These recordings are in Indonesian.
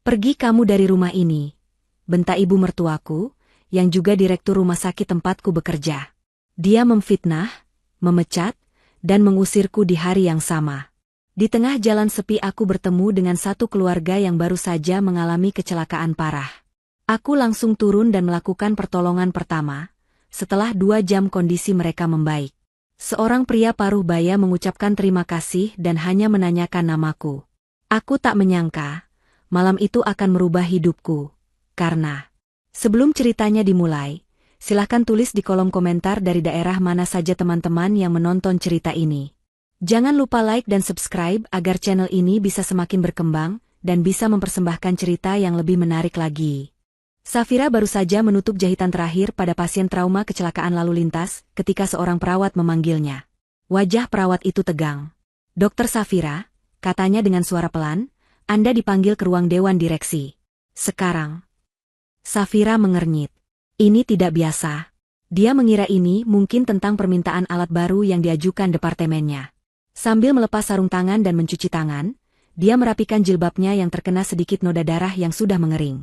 Pergi kamu dari rumah ini, bentak ibu mertuaku, yang juga direktur rumah sakit tempatku bekerja. Dia memfitnah, memecat, dan mengusirku di hari yang sama. Di tengah jalan sepi aku bertemu dengan satu keluarga yang baru saja mengalami kecelakaan parah. Aku langsung turun dan melakukan pertolongan pertama. Setelah 2 jam kondisi mereka membaik. Seorang pria paruh baya mengucapkan terima kasih dan hanya menanyakan namaku. Aku tak menyangka, malam itu akan merubah hidupku. Karena, sebelum ceritanya dimulai, silahkan tulis di kolom komentar dari daerah mana saja teman-teman yang menonton cerita ini. Jangan lupa like dan subscribe agar channel ini bisa semakin berkembang dan bisa mempersembahkan cerita yang lebih menarik lagi. Safira baru saja menutup jahitan terakhir pada pasien trauma kecelakaan lalu lintas ketika seorang perawat memanggilnya. Wajah perawat itu tegang. "Dokter Safira," katanya dengan suara pelan, "Anda dipanggil ke ruang dewan direksi. Sekarang." Safira mengernyit. Ini tidak biasa. Dia mengira ini mungkin tentang permintaan alat baru yang diajukan departemennya. Sambil melepas sarung tangan dan mencuci tangan, dia merapikan jilbabnya yang terkena sedikit noda darah yang sudah mengering.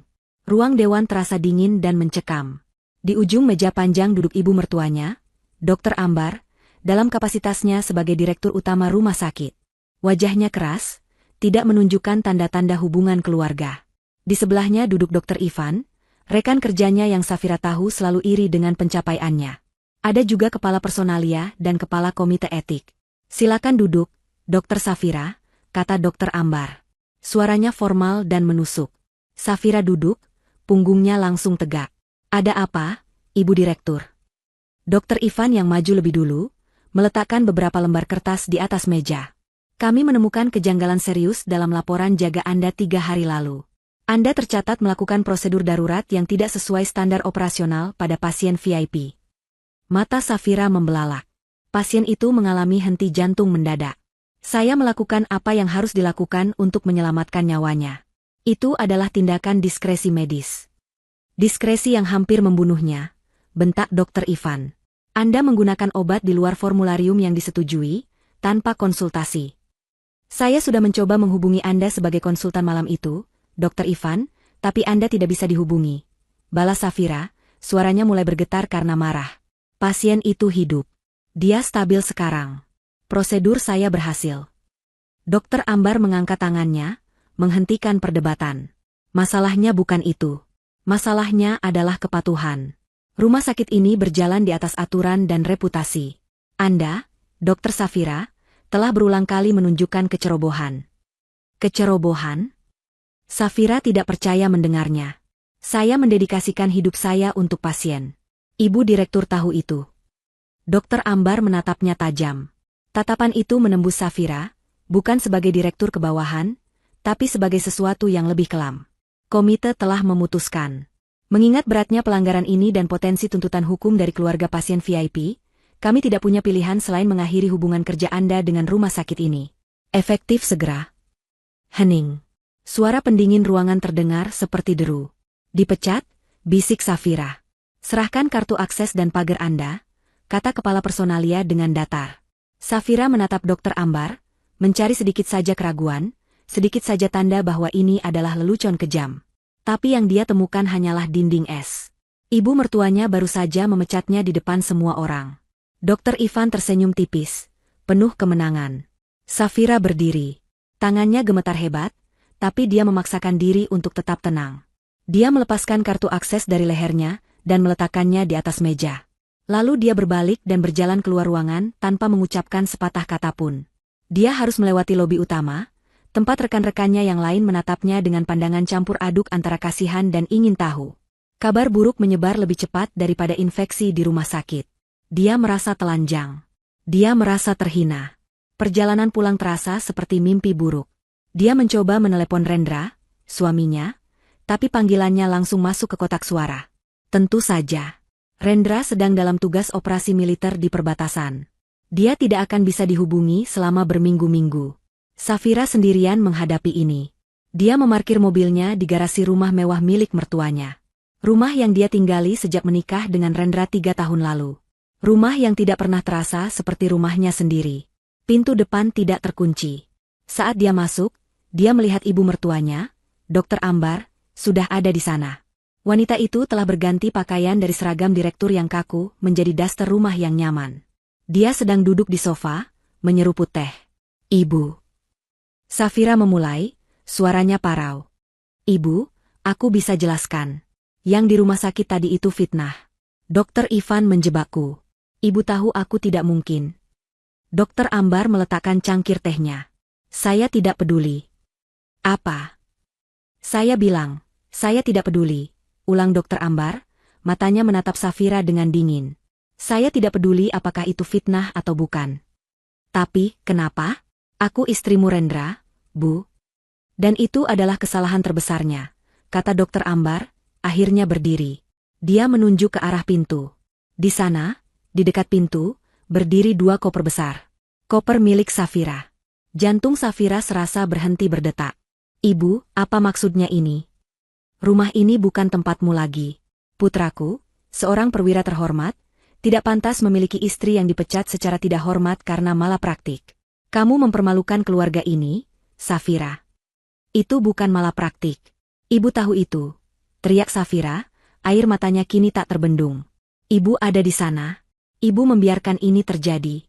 Ruang dewan terasa dingin dan mencekam. Di ujung meja panjang duduk ibu mertuanya, Dr. Ambar, dalam kapasitasnya sebagai direktur utama rumah sakit. Wajahnya keras, tidak menunjukkan tanda-tanda hubungan keluarga. Di sebelahnya duduk Dr. Ivan, rekan kerjanya yang Safira tahu selalu iri dengan pencapaiannya. Ada juga kepala personalia dan kepala komite etik. "Silakan duduk, Dr. Safira," kata Dr. Ambar. Suaranya formal dan menusuk. Safira duduk, punggungnya langsung tegak. "Ada apa, Ibu Direktur?" Dr. Ivan yang maju lebih dulu, meletakkan beberapa lembar kertas di atas meja. "Kami menemukan kejanggalan serius dalam laporan jaga Anda 3 hari lalu. Anda tercatat melakukan prosedur darurat yang tidak sesuai standar operasional pada pasien VIP." Mata Safira membelalak. Pasien itu mengalami henti jantung mendadak. "Saya melakukan apa yang harus dilakukan untuk menyelamatkan nyawanya. Itu adalah tindakan diskresi medis." "Diskresi yang hampir membunuhnya," bentak Dr. Ivan. "Anda menggunakan obat di luar formularium yang disetujui, tanpa konsultasi." "Saya sudah mencoba menghubungi Anda sebagai konsultan malam itu, Dr. Ivan, tapi Anda tidak bisa dihubungi," balas Safira, suaranya mulai bergetar karena marah. "Pasien itu hidup. Dia stabil sekarang. Prosedur saya berhasil." Dr. Ambar mengangkat tangannya, menghentikan perdebatan. "Masalahnya bukan itu. Masalahnya adalah kepatuhan. Rumah sakit ini berjalan di atas aturan dan reputasi. Anda, Dr. Safira, telah berulang kali menunjukkan kecerobohan." "Kecerobohan?" Safira tidak percaya mendengarnya. "Saya mendedikasikan hidup saya untuk pasien. Ibu Direktur tahu itu." Dr. Ambar menatapnya tajam. Tatapan itu menembus Safira, bukan sebagai direktur kebawahan, tapi sebagai sesuatu yang lebih kelam. "Komite telah memutuskan. Mengingat beratnya pelanggaran ini dan potensi tuntutan hukum dari keluarga pasien VIP, kami tidak punya pilihan selain mengakhiri hubungan kerja Anda dengan rumah sakit ini. Efektif segera." Hening. Suara pendingin ruangan terdengar seperti deru. "Dipecat," bisik Safira. "Serahkan kartu akses dan pagar Anda," kata kepala personalia dengan datar. Safira menatap Dr. Ambar, mencari sedikit saja keraguan, sedikit saja tanda bahwa ini adalah lelucon kejam. Tapi yang dia temukan hanyalah dinding es. Ibu mertuanya baru saja memecatnya di depan semua orang. Dr. Ivan tersenyum tipis, penuh kemenangan. Safira berdiri. Tangannya gemetar hebat, tapi dia memaksakan diri untuk tetap tenang. Dia melepaskan kartu akses dari lehernya dan meletakkannya di atas meja. Lalu dia berbalik dan berjalan keluar ruangan tanpa mengucapkan sepatah kata pun. Dia harus melewati lobi utama, tempat rekan-rekannya yang lain menatapnya dengan pandangan campur aduk antara kasihan dan ingin tahu. Kabar buruk menyebar lebih cepat daripada infeksi di rumah sakit. Dia merasa telanjang. Dia merasa terhina. Perjalanan pulang terasa seperti mimpi buruk. Dia mencoba menelepon Rendra, suaminya, tapi panggilannya langsung masuk ke kotak suara. Tentu saja. Rendra sedang dalam tugas operasi militer di perbatasan. Dia tidak akan bisa dihubungi selama berminggu-minggu. Safira sendirian menghadapi ini. Dia memarkir mobilnya di garasi rumah mewah milik mertuanya. Rumah yang dia tinggali sejak menikah dengan Rendra 3 tahun lalu. Rumah yang tidak pernah terasa seperti rumahnya sendiri. Pintu depan tidak terkunci. Saat dia masuk, dia melihat ibu mertuanya, Dokter Ambar, sudah ada di sana. Wanita itu telah berganti pakaian dari seragam direktur yang kaku menjadi daster rumah yang nyaman. Dia sedang duduk di sofa, menyeruput teh. Ibu. Safira memulai, suaranya parau. Ibu, aku bisa jelaskan. Yang di rumah sakit tadi itu fitnah. Dokter Ivan menjebakku. Ibu tahu aku tidak mungkin. Dokter Ambar meletakkan cangkir tehnya. Saya tidak peduli. Apa? Saya bilang, saya tidak peduli. Ulang Dokter Ambar, matanya menatap Safira dengan dingin. Saya tidak peduli apakah itu fitnah atau bukan. Tapi, kenapa? Aku istrimu Rendra, Bu. Dan itu adalah kesalahan terbesarnya, kata Dokter Ambar, akhirnya berdiri. Dia menunjuk ke arah pintu. Di sana, di dekat pintu, berdiri 2 koper besar. Koper milik Safira. Jantung Safira serasa berhenti berdetak. Ibu, apa maksudnya ini? Rumah ini bukan tempatmu lagi. Putraku, seorang perwira terhormat, tidak pantas memiliki istri yang dipecat secara tidak hormat karena malapraktik. Kamu mempermalukan keluarga ini, Safira. Itu bukan malapraktik. Ibu tahu itu. Teriak Safira, air matanya kini tak terbendung. Ibu ada di sana. Ibu membiarkan ini terjadi.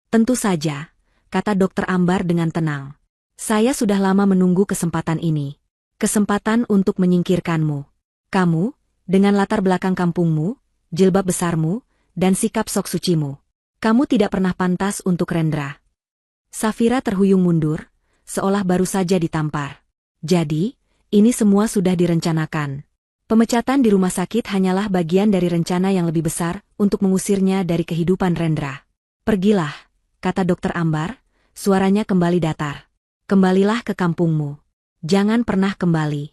Tentu saja, kata Dokter Ambar dengan tenang. Saya sudah lama menunggu kesempatan ini. Kesempatan untuk menyingkirkanmu. Kamu, dengan latar belakang kampungmu, jilbab besarmu, dan sikap sok sucimu. Kamu tidak pernah pantas untuk Rendra. Safira terhuyung mundur, seolah baru saja ditampar. Jadi, ini semua sudah direncanakan. Pemecatan di rumah sakit hanyalah bagian dari rencana yang lebih besar untuk mengusirnya dari kehidupan Rendra. Pergilah, kata Dokter Ambar, suaranya kembali datar. Kembalilah ke kampungmu. Jangan pernah kembali.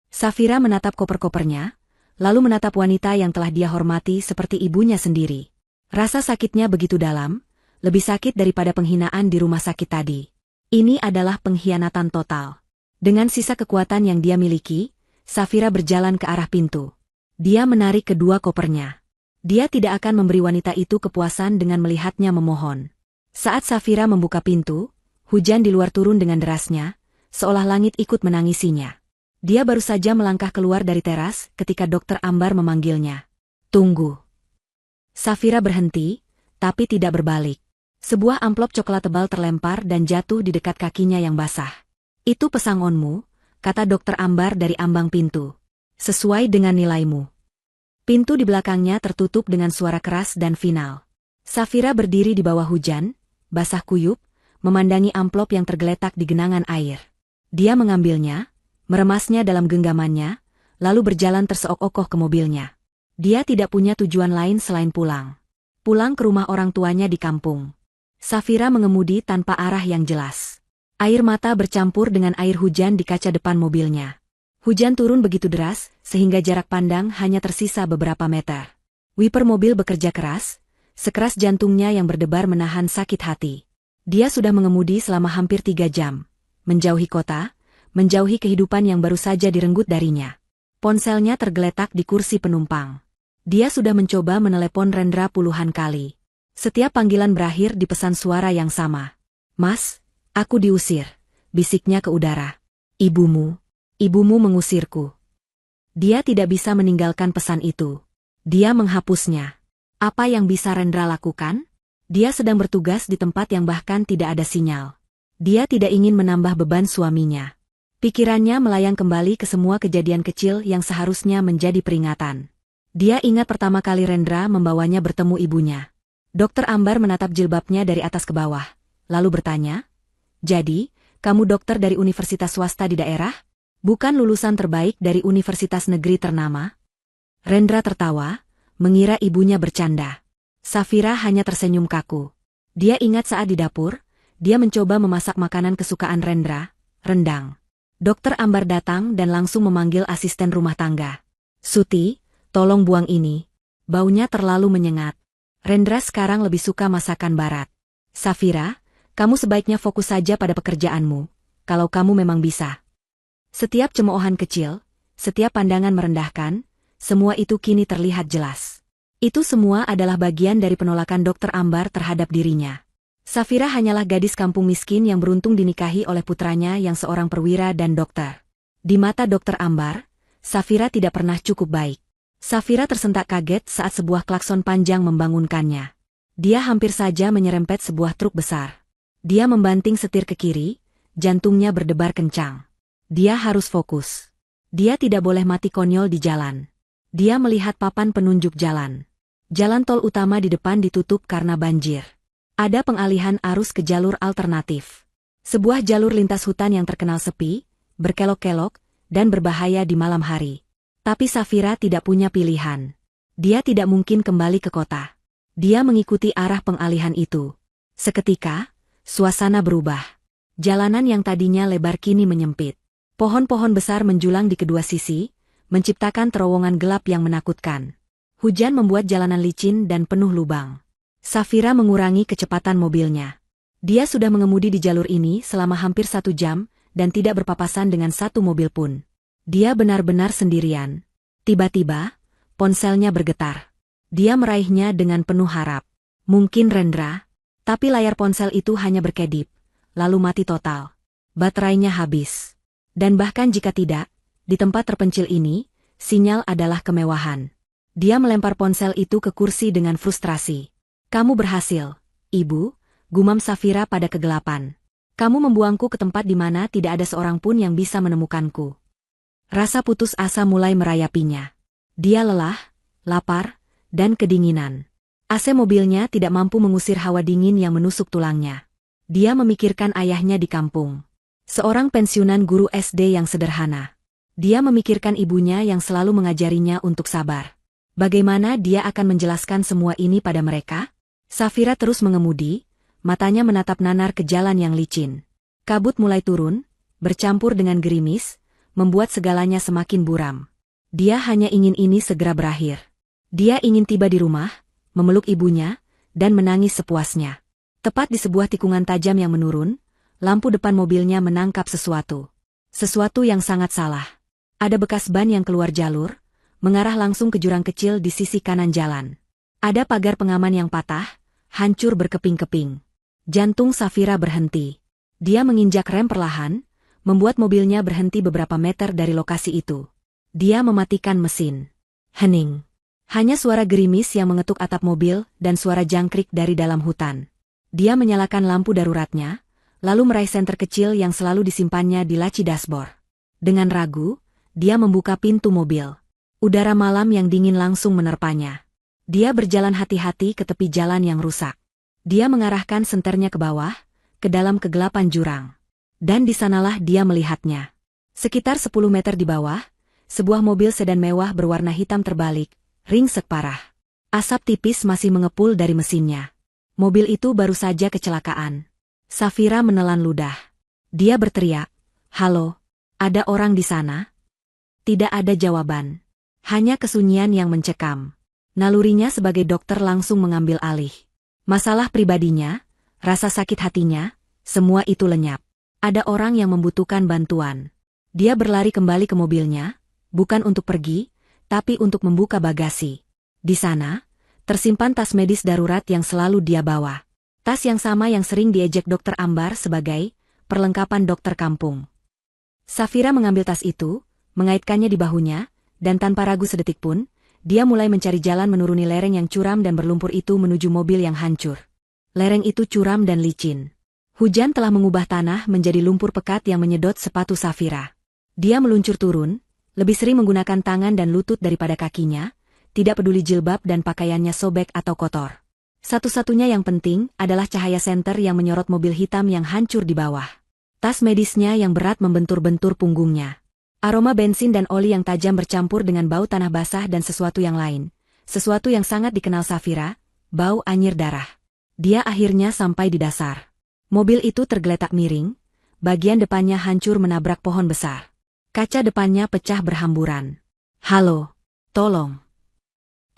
Safira menatap koper-kopernya, lalu menatap wanita yang telah dia hormati seperti ibunya sendiri. Rasa sakitnya begitu dalam, lebih sakit daripada penghinaan di rumah sakit tadi. Ini adalah pengkhianatan total. Dengan sisa kekuatan yang dia miliki, Safira berjalan ke arah pintu. Dia menarik kedua kopernya. Dia tidak akan memberi wanita itu kepuasan dengan melihatnya memohon. Saat Safira membuka pintu, hujan di luar turun dengan derasnya, seolah langit ikut menangisinya. Dia baru saja melangkah keluar dari teras ketika Dokter Ambar memanggilnya. Tunggu. Safira berhenti, tapi tidak berbalik. Sebuah amplop coklat tebal terlempar dan jatuh di dekat kakinya yang basah. Itu pesangonmu, kata Dokter Ambar dari ambang pintu. Sesuai dengan nilaimu. Pintu di belakangnya tertutup dengan suara keras dan final. Safira berdiri di bawah hujan, basah kuyup, memandangi amplop yang tergeletak di genangan air. Dia mengambilnya, meremasnya dalam genggamannya, lalu berjalan terseok-okoh ke mobilnya. Dia tidak punya tujuan lain selain pulang. Pulang ke rumah orang tuanya di kampung. Safira mengemudi tanpa arah yang jelas. Air mata bercampur dengan air hujan di kaca depan mobilnya. Hujan turun begitu deras, sehingga jarak pandang hanya tersisa beberapa meter. Wiper mobil bekerja keras, sekeras jantungnya yang berdebar menahan sakit hati. Dia sudah mengemudi selama hampir 3 jam. Menjauhi kota, menjauhi kehidupan yang baru saja direnggut darinya. Ponselnya tergeletak di kursi penumpang. Dia sudah mencoba menelepon Rendra puluhan kali. Setiap panggilan berakhir di pesan suara yang sama. Mas, aku diusir, bisiknya ke udara. Ibumu mengusirku. Dia tidak bisa meninggalkan pesan itu. Dia menghapusnya. Apa yang bisa Rendra lakukan? Dia sedang bertugas di tempat yang bahkan tidak ada sinyal. Dia tidak ingin menambah beban suaminya. Pikirannya melayang kembali ke semua kejadian kecil yang seharusnya menjadi peringatan. Dia ingat pertama kali Rendra membawanya bertemu ibunya. Dokter Ambar menatap jilbabnya dari atas ke bawah, lalu bertanya, "Jadi, kamu dokter dari universitas swasta di daerah? Bukan lulusan terbaik dari universitas negeri ternama?" Rendra tertawa, mengira ibunya bercanda. Safira hanya tersenyum kaku. Dia ingat saat di dapur, dia mencoba memasak makanan kesukaan Rendra, rendang. Dokter Ambar datang dan langsung memanggil asisten rumah tangga. "Suti, tolong buang ini. Baunya terlalu menyengat." Rendra sekarang lebih suka masakan barat. "Safira, kamu sebaiknya fokus saja pada pekerjaanmu, kalau kamu memang bisa." Setiap cemoohan kecil, setiap pandangan merendahkan, semua itu kini terlihat jelas. Itu semua adalah bagian dari penolakan Dokter Ambar terhadap dirinya. Safira hanyalah gadis kampung miskin yang beruntung dinikahi oleh putranya yang seorang perwira dan dokter. Di mata Dokter Ambar, Safira tidak pernah cukup baik. Safira tersentak kaget saat sebuah klakson panjang membangunkannya. Dia hampir saja menyerempet sebuah truk besar. Dia membanting setir ke kiri, jantungnya berdebar kencang. Dia harus fokus. Dia tidak boleh mati konyol di jalan. Dia melihat papan penunjuk jalan. Jalan tol utama di depan ditutup karena banjir. Ada pengalihan arus ke jalur alternatif. Sebuah jalur lintas hutan yang terkenal sepi, berkelok-kelok, dan berbahaya di malam hari. Tapi Safira tidak punya pilihan. Dia tidak mungkin kembali ke kota. Dia mengikuti arah pengalihan itu. Seketika, suasana berubah. Jalanan yang tadinya lebar kini menyempit. Pohon-pohon besar menjulang di kedua sisi, menciptakan terowongan gelap yang menakutkan. Hujan membuat jalanan licin dan penuh lubang. Safira mengurangi kecepatan mobilnya. Dia sudah mengemudi di jalur ini selama hampir 1 jam, dan tidak berpapasan dengan satu mobil pun. Dia benar-benar sendirian. Tiba-tiba, ponselnya bergetar. Dia meraihnya dengan penuh harap. Mungkin Rendra, tapi layar ponsel itu hanya berkedip, lalu mati total. Baterainya habis. Dan bahkan jika tidak, di tempat terpencil ini, sinyal adalah kemewahan. Dia melempar ponsel itu ke kursi dengan frustrasi. "Kamu berhasil, Ibu," gumam Safira pada kegelapan. "Kamu membuangku ke tempat di mana tidak ada seorang pun yang bisa menemukanku." Rasa putus asa mulai merayapinya. Dia lelah, lapar, dan kedinginan. AC mobilnya tidak mampu mengusir hawa dingin yang menusuk tulangnya. Dia memikirkan ayahnya di kampung. Seorang pensiunan guru SD yang sederhana. Dia memikirkan ibunya yang selalu mengajarinya untuk sabar. Bagaimana dia akan menjelaskan semua ini pada mereka? Safira terus mengemudi, matanya menatap nanar ke jalan yang licin. Kabut mulai turun, bercampur dengan gerimis, membuat segalanya semakin buram. Dia hanya ingin ini segera berakhir. Dia ingin tiba di rumah, memeluk ibunya, dan menangis sepuasnya. Tepat di sebuah tikungan tajam yang menurun, lampu depan mobilnya menangkap sesuatu. Sesuatu yang sangat salah. Ada bekas ban yang keluar jalur, mengarah langsung ke jurang kecil di sisi kanan jalan. Ada pagar pengaman yang patah, hancur berkeping-keping. Jantung Safira berhenti. Dia menginjak rem perlahan, membuat mobilnya berhenti beberapa meter dari lokasi itu. Dia mematikan mesin. Hening. Hanya suara gerimis yang mengetuk atap mobil dan suara jangkrik dari dalam hutan. Dia menyalakan lampu daruratnya, lalu meraih senter kecil yang selalu disimpannya di laci dashboard. Dengan ragu, dia membuka pintu mobil. Udara malam yang dingin langsung menerpanya. Dia berjalan hati-hati ke tepi jalan yang rusak. Dia mengarahkan senternya ke bawah, ke dalam kegelapan jurang. Dan di sanalah dia melihatnya. Sekitar 10 meter di bawah, sebuah mobil sedan mewah berwarna hitam terbalik, ringsek parah. Asap tipis masih mengepul dari mesinnya. Mobil itu baru saja kecelakaan. Safira menelan ludah. Dia berteriak, "Halo, ada orang di sana?" Tidak ada jawaban. Hanya kesunyian yang mencekam. Nalurinya sebagai dokter langsung mengambil alih. Masalah pribadinya, rasa sakit hatinya, semua itu lenyap. Ada orang yang membutuhkan bantuan. Dia berlari kembali ke mobilnya, bukan untuk pergi, tapi untuk membuka bagasi. Di sana, tersimpan tas medis darurat yang selalu dia bawa. Tas yang sama yang sering diejek Dokter Ambar sebagai perlengkapan dokter kampung. Safira mengambil tas itu, mengaitkannya di bahunya, dan tanpa ragu sedetik pun, dia mulai mencari jalan menuruni lereng yang curam dan berlumpur itu menuju mobil yang hancur. Lereng itu curam dan licin. Hujan telah mengubah tanah menjadi lumpur pekat yang menyedot sepatu Safira. Dia meluncur turun, lebih sering menggunakan tangan dan lutut daripada kakinya, tidak peduli jilbab dan pakaiannya sobek atau kotor. Satu-satunya yang penting adalah cahaya senter yang menyorot mobil hitam yang hancur di bawah. Tas medisnya yang berat membentur-bentur punggungnya. Aroma bensin dan oli yang tajam bercampur dengan bau tanah basah dan sesuatu yang lain. Sesuatu yang sangat dikenal Safira, bau anyir darah. Dia akhirnya sampai di dasar. Mobil itu tergeletak miring, bagian depannya hancur menabrak pohon besar. Kaca depannya pecah berhamburan. "Halo, tolong."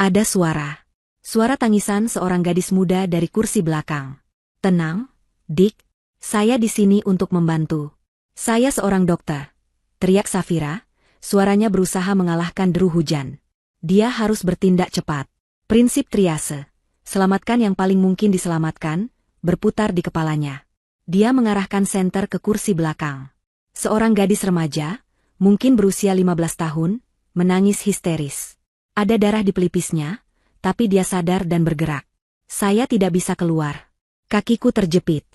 Ada suara. Suara tangisan seorang gadis muda dari kursi belakang. "Tenang, Dick. Saya di sini untuk membantu. Saya seorang dokter," teriak Safira, suaranya berusaha mengalahkan deru hujan. Dia harus bertindak cepat. Prinsip triase, selamatkan yang paling mungkin diselamatkan, berputar di kepalanya. Dia mengarahkan senter ke kursi belakang. Seorang gadis remaja, mungkin berusia 15 tahun, menangis histeris. Ada darah di pelipisnya, tapi dia sadar dan bergerak. Saya tidak bisa keluar. Kakiku terjepit.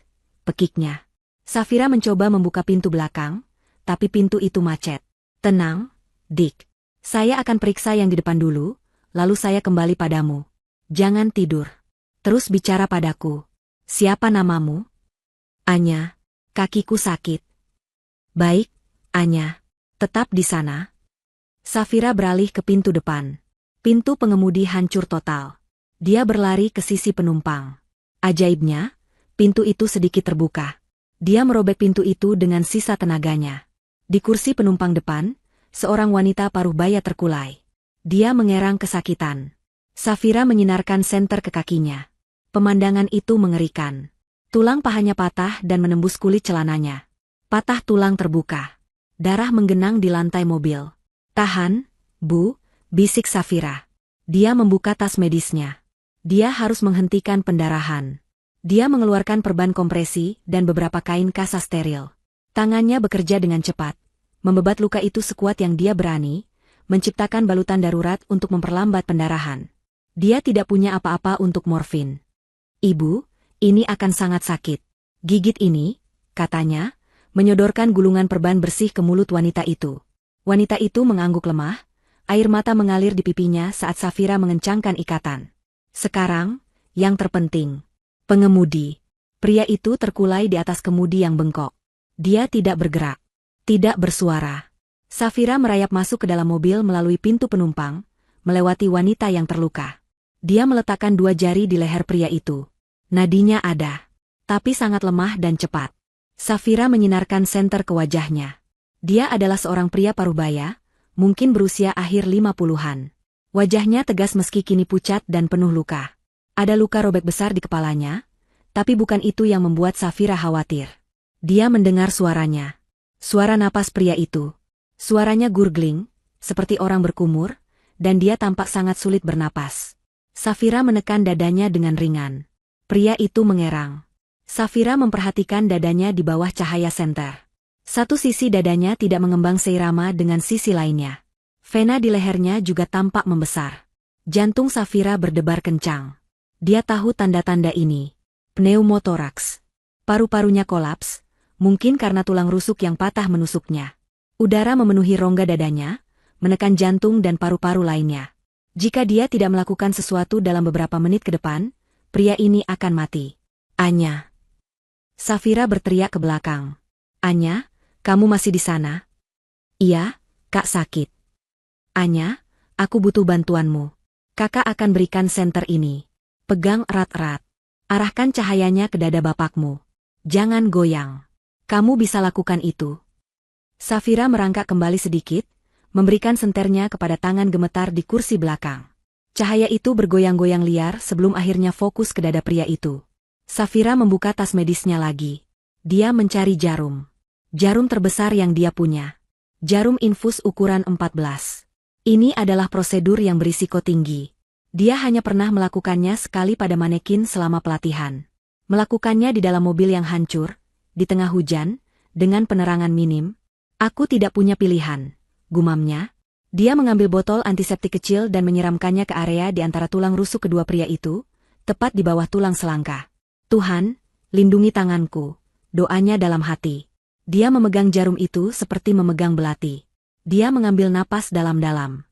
Pekiknya. Safira mencoba membuka pintu belakang, tapi pintu itu macet. Tenang, Dick. Saya akan periksa yang di depan dulu, lalu saya kembali padamu. Jangan tidur. Terus bicara padaku. Siapa namamu? Anya. Kakiku sakit. Baik, Anya. Tetap di sana. Safira beralih ke pintu depan. Pintu pengemudi hancur total. Dia berlari ke sisi penumpang. Ajaibnya, pintu itu sedikit terbuka. Dia merobek pintu itu dengan sisa tenaganya. Di kursi penumpang depan, seorang wanita paruh baya terkulai. Dia mengerang kesakitan. Safira menyinarkan senter ke kakinya. Pemandangan itu mengerikan. Tulang pahanya patah dan menembus kulit celananya. Patah tulang terbuka. Darah menggenang di lantai mobil. Tahan, Bu, bisik Safira. Dia membuka tas medisnya. Dia harus menghentikan pendarahan. Dia mengeluarkan perban kompresi dan beberapa kain kasa steril. Tangannya bekerja dengan cepat. Membebat luka itu sekuat yang dia berani, menciptakan balutan darurat untuk memperlambat pendarahan. Dia tidak punya apa-apa untuk morfin. Ibu, ini akan sangat sakit. Gigit ini, katanya, menyodorkan gulungan perban bersih ke mulut wanita itu. Wanita itu mengangguk lemah, air mata mengalir di pipinya saat Safira mengencangkan ikatan. Sekarang, yang terpenting. Pengemudi. Pria itu terkulai di atas kemudi yang bengkok. Dia tidak bergerak. Tidak bersuara. Safira merayap masuk ke dalam mobil melalui pintu penumpang, melewati wanita yang terluka. Dia meletakkan 2 jari di leher pria itu. Nadinya ada, tapi sangat lemah dan cepat. Safira menyinarkan senter ke wajahnya. Dia adalah seorang pria parubaya, mungkin berusia akhir 50-an. Wajahnya tegas meski kini pucat dan penuh luka. Ada luka robek besar di kepalanya, tapi bukan itu yang membuat Safira khawatir. Dia mendengar suaranya. Suara napas pria itu. Suaranya gurgling, seperti orang berkumur, dan dia tampak sangat sulit bernapas. Safira menekan dadanya dengan ringan. Pria itu mengerang. Safira memperhatikan dadanya di bawah cahaya senter. Satu sisi dadanya tidak mengembang seirama dengan sisi lainnya. Vena di lehernya juga tampak membesar. Jantung Safira berdebar kencang. Dia tahu tanda-tanda ini. Pneumotoraks. Paru-parunya kolaps, mungkin karena tulang rusuk yang patah menusuknya. Udara memenuhi rongga dadanya, menekan jantung dan paru-paru lainnya. Jika dia tidak melakukan sesuatu dalam beberapa menit ke depan, pria ini akan mati. Anya. Safira berteriak ke belakang. Anya, kamu masih di sana? Iya, Kak sakit. Anya, aku butuh bantuanmu. Kakak akan berikan senter ini. Pegang erat-erat. Arahkan cahayanya ke dada bapakmu. Jangan goyang. Kamu bisa lakukan itu. Safira merangkak kembali sedikit, memberikan senternya kepada tangan gemetar di kursi belakang. Cahaya itu bergoyang-goyang liar sebelum akhirnya fokus ke dada pria itu. Safira membuka tas medisnya lagi. Dia mencari jarum. Jarum terbesar yang dia punya. Jarum infus ukuran 14. Ini adalah prosedur yang berisiko tinggi. Dia hanya pernah melakukannya sekali pada manekin selama pelatihan. Melakukannya di dalam mobil yang hancur, di tengah hujan, dengan penerangan minim. Aku tidak punya pilihan, gumamnya. Dia mengambil botol antiseptik kecil dan menyiramkannya ke area di antara tulang rusuk kedua pria itu, tepat di bawah tulang selangka. Tuhan, lindungi tanganku, doanya dalam hati. Dia memegang jarum itu seperti memegang belati. Dia mengambil napas dalam-dalam.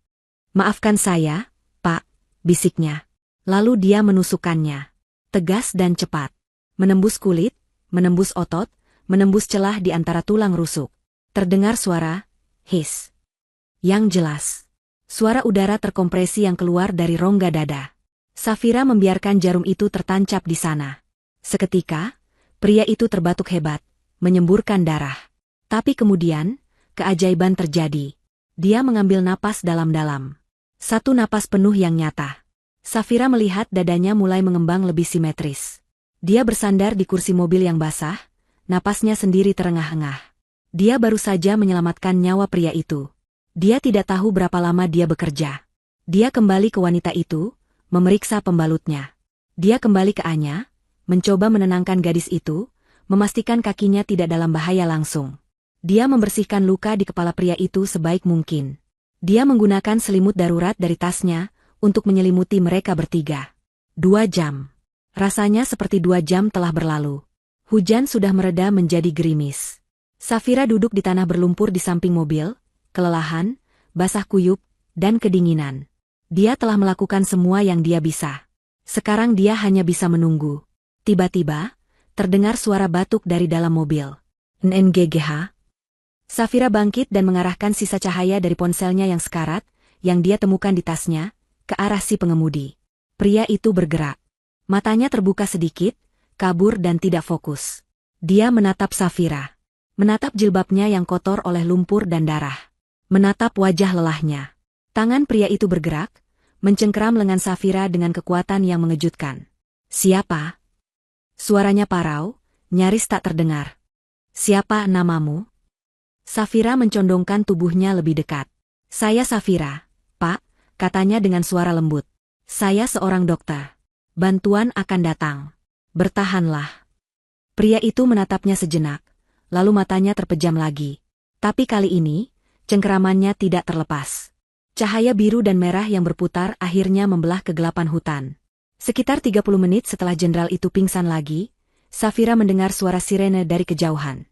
Maafkan saya, Pak, bisiknya. Lalu dia menusukkannya. Tegas dan cepat. Menembus kulit, menembus otot, menembus celah di antara tulang rusuk. Terdengar suara, hiss. Yang jelas. Suara udara terkompresi yang keluar dari rongga dada. Safira membiarkan jarum itu tertancap di sana. Seketika, pria itu terbatuk hebat, menyemburkan darah. Tapi kemudian, keajaiban terjadi. Dia mengambil napas dalam-dalam. Satu napas penuh yang nyata. Safira melihat dadanya mulai mengembang lebih simetris. Dia bersandar di kursi mobil yang basah, napasnya sendiri terengah-engah. Dia baru saja menyelamatkan nyawa pria itu. Dia tidak tahu berapa lama dia bekerja. Dia kembali ke wanita itu, memeriksa pembalutnya. Dia kembali ke Anya, mencoba menenangkan gadis itu, memastikan kakinya tidak dalam bahaya langsung. Dia membersihkan luka di kepala pria itu sebaik mungkin. Dia menggunakan selimut darurat dari tasnya untuk menyelimuti mereka bertiga. 2 jam. Rasanya seperti 2 jam telah berlalu. Hujan sudah mereda menjadi gerimis. Safira duduk di tanah berlumpur di samping mobil, kelelahan, basah kuyup, dan kedinginan. Dia telah melakukan semua yang dia bisa. Sekarang dia hanya bisa menunggu. Tiba-tiba, terdengar suara batuk dari dalam mobil. NNGGH. Safira bangkit dan mengarahkan sisa cahaya dari ponselnya yang sekarat, yang dia temukan di tasnya, ke arah si pengemudi. Pria itu bergerak. Matanya terbuka sedikit, kabur dan tidak fokus. Dia menatap Safira. Menatap jilbabnya yang kotor oleh lumpur dan darah. Menatap wajah lelahnya. Tangan pria itu bergerak, mencengkeram lengan Safira dengan kekuatan yang mengejutkan. Siapa? Suaranya parau, nyaris tak terdengar. Siapa namamu? Safira mencondongkan tubuhnya lebih dekat. Saya Safira, Pak, katanya dengan suara lembut. Saya seorang dokter. Bantuan akan datang. Bertahanlah. Pria itu menatapnya sejenak, lalu matanya terpejam lagi. Tapi kali ini, cengkeramannya tidak terlepas. Cahaya biru dan merah yang berputar akhirnya membelah kegelapan hutan. Sekitar 30 menit setelah jenderal itu pingsan lagi, Safira mendengar suara sirene dari kejauhan.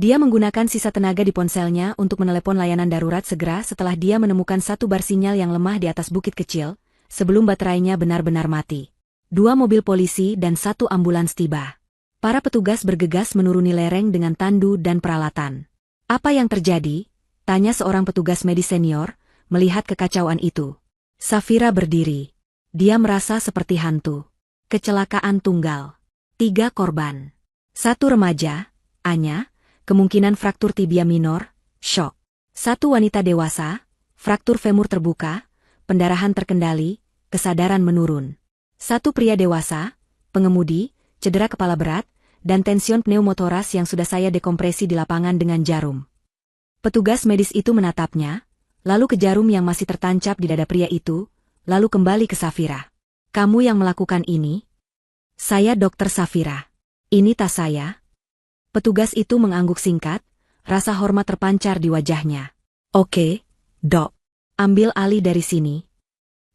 Dia menggunakan sisa tenaga di ponselnya untuk menelepon layanan darurat segera setelah dia menemukan satu bar sinyal yang lemah di atas bukit kecil, sebelum baterainya benar-benar mati. 2 mobil polisi dan 1 ambulans tiba. Para petugas bergegas menuruni lereng dengan tandu dan peralatan. Apa yang terjadi? Tanya seorang petugas medis senior, melihat kekacauan itu. Safira berdiri. Dia merasa seperti hantu. Kecelakaan tunggal. 3 korban. 1 remaja, Anya, kemungkinan fraktur tibia minor, shock. 1 wanita dewasa, fraktur femur terbuka, pendarahan terkendali, kesadaran menurun. 1 pria dewasa, pengemudi, cedera kepala berat, dan tension pneumotoras yang sudah saya dekompresi di lapangan dengan jarum. Petugas medis itu menatapnya, lalu ke jarum yang masih tertancap di dada pria itu, lalu kembali ke Safira. Kamu yang melakukan ini? Saya Dokter Safira. Ini tas saya. Petugas itu mengangguk singkat, rasa hormat terpancar di wajahnya. Oke, Dok. Ambil alih dari sini.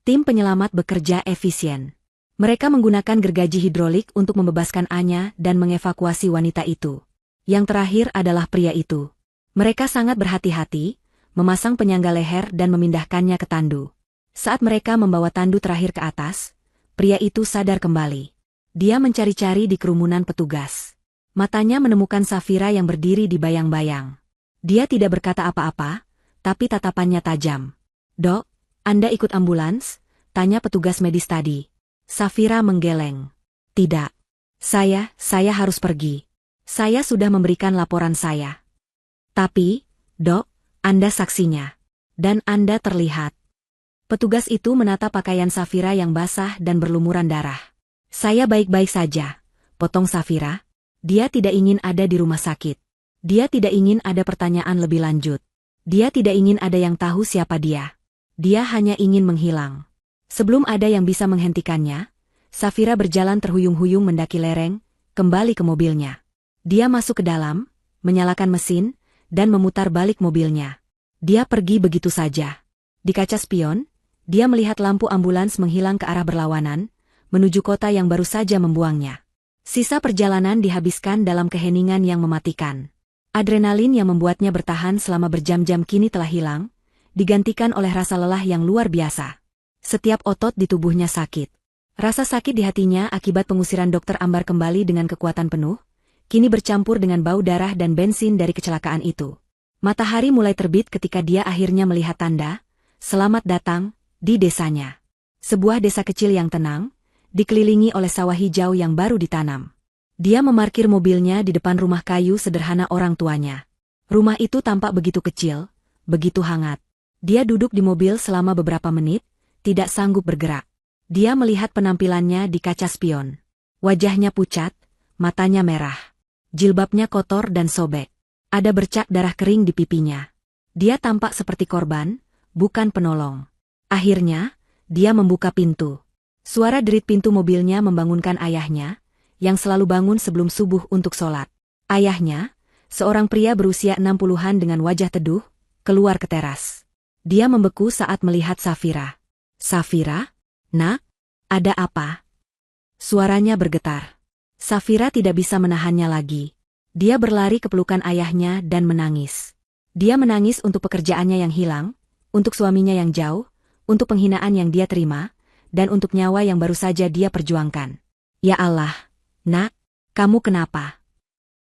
Tim penyelamat bekerja efisien. Mereka menggunakan gergaji hidrolik untuk membebaskan Anya dan mengevakuasi wanita itu. Yang terakhir adalah pria itu. Mereka sangat berhati-hati, memasang penyangga leher dan memindahkannya ke tandu. Saat mereka membawa tandu terakhir ke atas, pria itu sadar kembali. Dia mencari-cari di kerumunan petugas. Matanya menemukan Safira yang berdiri di bayang-bayang. Dia tidak berkata apa-apa, tapi tatapannya tajam. Dok, Anda ikut ambulans? Tanya petugas medis tadi. Safira menggeleng. Tidak. Saya harus pergi. Saya sudah memberikan laporan saya. Tapi, Dok, Anda saksinya. Dan Anda terlihat. Petugas itu menatap pakaian Safira yang basah dan berlumuran darah. Saya baik-baik saja, potong Safira. Dia tidak ingin ada di rumah sakit. Dia tidak ingin ada pertanyaan lebih lanjut. Dia tidak ingin ada yang tahu siapa dia. Dia hanya ingin menghilang. Sebelum ada yang bisa menghentikannya, Safira berjalan terhuyung-huyung mendaki lereng, kembali ke mobilnya. Dia masuk ke dalam, menyalakan mesin, dan memutar balik mobilnya. Dia pergi begitu saja. Di kaca spion, dia melihat lampu ambulans menghilang ke arah berlawanan, menuju kota yang baru saja membuangnya. Sisa perjalanan dihabiskan dalam keheningan yang mematikan. Adrenalin yang membuatnya bertahan selama berjam-jam kini telah hilang, digantikan oleh rasa lelah yang luar biasa. Setiap otot di tubuhnya sakit. Rasa sakit di hatinya akibat pengusiran Dokter Ambar kembali dengan kekuatan penuh, kini bercampur dengan bau darah dan bensin dari kecelakaan itu. Matahari mulai terbit ketika dia akhirnya melihat tanda, "Selamat datang," di desanya. Sebuah desa kecil yang tenang, dikelilingi oleh sawah hijau yang baru ditanam. Dia memarkir mobilnya di depan rumah kayu sederhana orang tuanya. Rumah itu tampak begitu kecil, begitu hangat. Dia duduk di mobil selama beberapa menit, tidak sanggup bergerak. Dia melihat penampilannya di kaca spion. Wajahnya pucat, matanya merah. Jilbabnya kotor dan sobek. Ada bercak darah kering di pipinya. Dia tampak seperti korban, bukan penolong. Akhirnya, dia membuka pintu. Suara derit pintu mobilnya membangunkan ayahnya, yang selalu bangun sebelum subuh untuk sholat. Ayahnya, Seorang pria berusia 60-an dengan wajah teduh, keluar ke teras. Dia membeku saat melihat Safira. Safira? Nak? Ada apa? Suaranya bergetar. Safira tidak bisa menahannya lagi. Dia berlari ke pelukan ayahnya dan menangis. Dia menangis untuk pekerjaannya yang hilang, untuk suaminya yang jauh, untuk penghinaan yang dia terima, dan untuk nyawa yang baru saja dia perjuangkan. Ya Allah, Nak, kamu kenapa?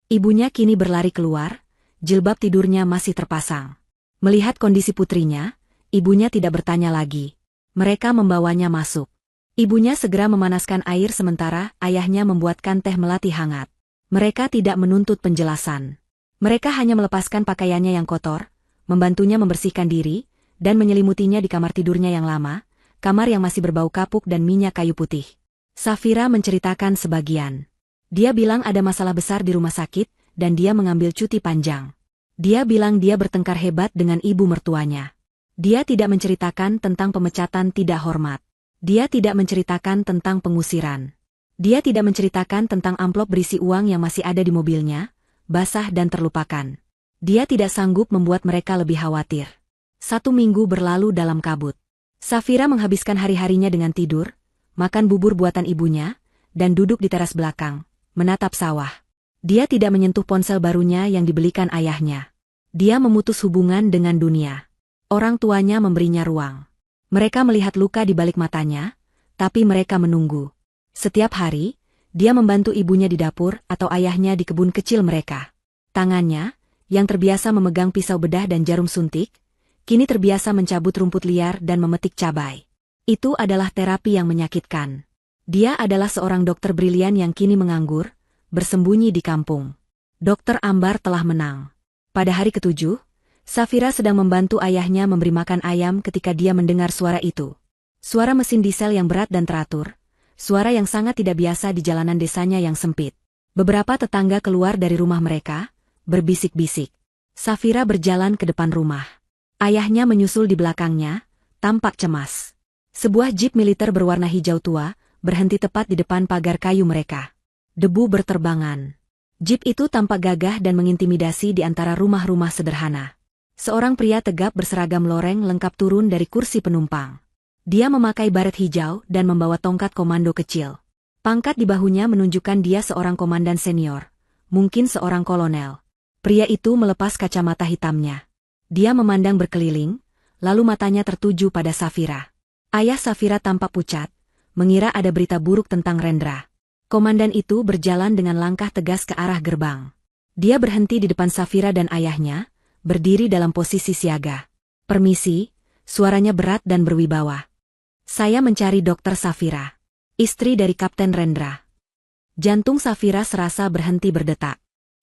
Ibunya kini berlari keluar, jilbab tidurnya masih terpasang. Melihat kondisi putrinya, ibunya tidak bertanya lagi. Mereka membawanya masuk. Ibunya segera memanaskan air sementara ayahnya membuatkan teh melati hangat. Mereka tidak menuntut penjelasan. Mereka hanya melepaskan pakaiannya yang kotor, membantunya membersihkan diri, dan menyelimutinya di kamar tidurnya yang lama, kamar yang masih berbau kapuk dan minyak kayu putih. Safira menceritakan sebagian. Dia bilang ada masalah besar di rumah sakit, dan dia mengambil cuti panjang. Dia bilang dia bertengkar hebat dengan ibu mertuanya. Dia tidak menceritakan tentang pemecatan tidak hormat. Dia tidak menceritakan tentang pengusiran. Dia tidak menceritakan tentang amplop berisi uang yang masih ada di mobilnya, basah dan terlupakan. Dia tidak sanggup membuat mereka lebih khawatir. 1 minggu berlalu dalam kabut. Safira menghabiskan hari-harinya dengan tidur, makan bubur buatan ibunya, dan duduk di teras belakang, menatap sawah. Dia tidak menyentuh ponsel barunya yang dibelikan ayahnya. Dia memutus hubungan dengan dunia. Orang tuanya memberinya ruang. Mereka melihat luka di balik matanya, tapi mereka menunggu. Setiap hari, dia membantu ibunya di dapur atau ayahnya di kebun kecil mereka. Tangannya, yang terbiasa memegang pisau bedah dan jarum suntik, kini terbiasa mencabut rumput liar dan memetik cabai. Itu adalah terapi yang menyakitkan. Dia adalah seorang dokter brilian yang kini menganggur, bersembunyi di kampung. Dokter Ambar telah menang. Pada hari ke-7, Safira sedang membantu ayahnya memberi makan ayam ketika dia mendengar suara itu. Suara mesin diesel yang berat dan teratur, suara yang sangat tidak biasa di jalanan desanya yang sempit. Beberapa tetangga keluar dari rumah mereka, berbisik-bisik. Safira berjalan ke depan rumah. Ayahnya menyusul di belakangnya, tampak cemas. Sebuah jeep militer berwarna hijau tua, berhenti tepat di depan pagar kayu mereka. Debu berterbangan. Jeep itu tampak gagah dan mengintimidasi di antara rumah-rumah sederhana. Seorang pria tegap berseragam loreng lengkap turun dari kursi penumpang. Dia memakai baret hijau dan membawa tongkat komando kecil. Pangkat di bahunya menunjukkan dia seorang komandan senior, mungkin seorang kolonel. Pria itu melepas kacamata hitamnya. Dia memandang berkeliling, lalu matanya tertuju pada Safira. Ayah Safira tampak pucat, mengira ada berita buruk tentang Rendra. Komandan itu berjalan dengan langkah tegas ke arah gerbang. Dia berhenti di depan Safira dan ayahnya, berdiri dalam posisi siaga. "Permisi," suaranya berat dan berwibawa. "Saya mencari Dokter Safira, istri dari Kapten Rendra." Jantung Safira serasa berhenti berdetak.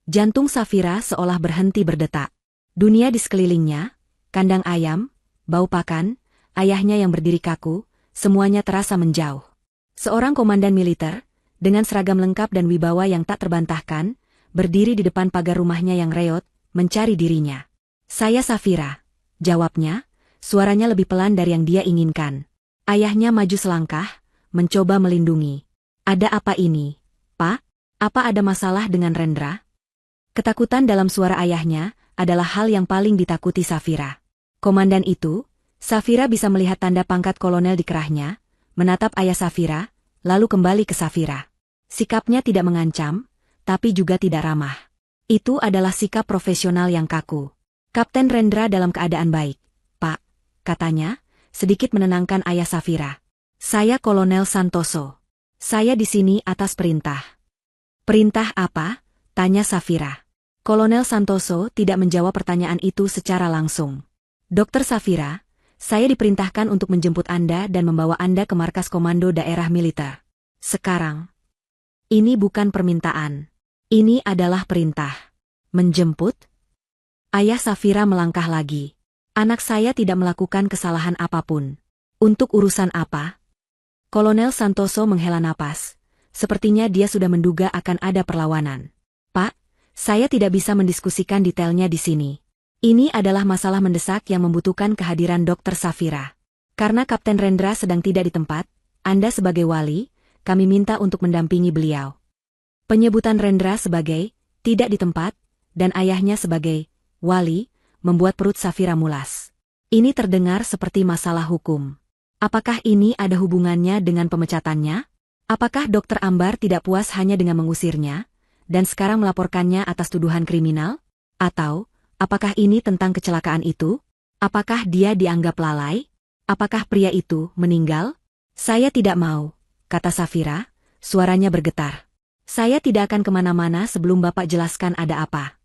Jantung Safira seolah berhenti berdetak. Dunia di sekelilingnya, kandang ayam, bau pakan, ayahnya yang berdiri kaku, semuanya terasa menjauh. Seorang komandan militer, dengan seragam lengkap dan wibawa yang tak terbantahkan, berdiri di depan pagar rumahnya yang reot, mencari dirinya. "Saya Safira," jawabnya, suaranya lebih pelan dari yang dia inginkan. Ayahnya maju selangkah, mencoba melindungi. "Ada apa ini, Pak? Apa ada masalah dengan Rendra?" Ketakutan dalam suara ayahnya adalah hal yang paling ditakuti Safira. Komandan itu, Safira bisa melihat tanda pangkat kolonel di kerahnya, menatap ayah Safira, lalu kembali ke Safira. Sikapnya tidak mengancam, tapi juga tidak ramah. Itu adalah sikap profesional yang kaku. "Kapten Rendra dalam keadaan baik, Pak," katanya, sedikit menenangkan ayah Safira. "Saya Kolonel Santoso. Saya di sini atas perintah." "Perintah apa?" tanya Safira. Kolonel Santoso tidak menjawab pertanyaan itu secara langsung. "Dokter Safira, saya diperintahkan untuk menjemput Anda dan membawa Anda ke markas komando daerah militer. Sekarang." "Ini bukan permintaan. Ini adalah perintah." "Menjemput?" Ayah Safira melangkah lagi. "Anak saya tidak melakukan kesalahan apapun." "Untuk urusan apa?" Kolonel Santoso menghela napas. Sepertinya dia sudah menduga akan ada perlawanan. "Pak, saya tidak bisa mendiskusikan detailnya di sini. Ini adalah masalah mendesak yang membutuhkan kehadiran Dokter Safira. Karena Kapten Rendra sedang tidak di tempat, Anda sebagai wali, kami minta untuk mendampingi beliau." Penyebutan Rendra sebagai tidak di tempat dan ayahnya sebagai wali, membuat perut Safira mulas. Ini terdengar seperti masalah hukum. Apakah ini ada hubungannya dengan pemecatannya? Apakah Dokter Ambar tidak puas hanya dengan mengusirnya, dan sekarang melaporkannya atas tuduhan kriminal? Atau, apakah ini tentang kecelakaan itu? Apakah dia dianggap lalai? Apakah pria itu meninggal? Saya tidak mau, kata Safira, suaranya bergetar. Saya tidak akan kemana-mana sebelum Bapak jelaskan ada apa.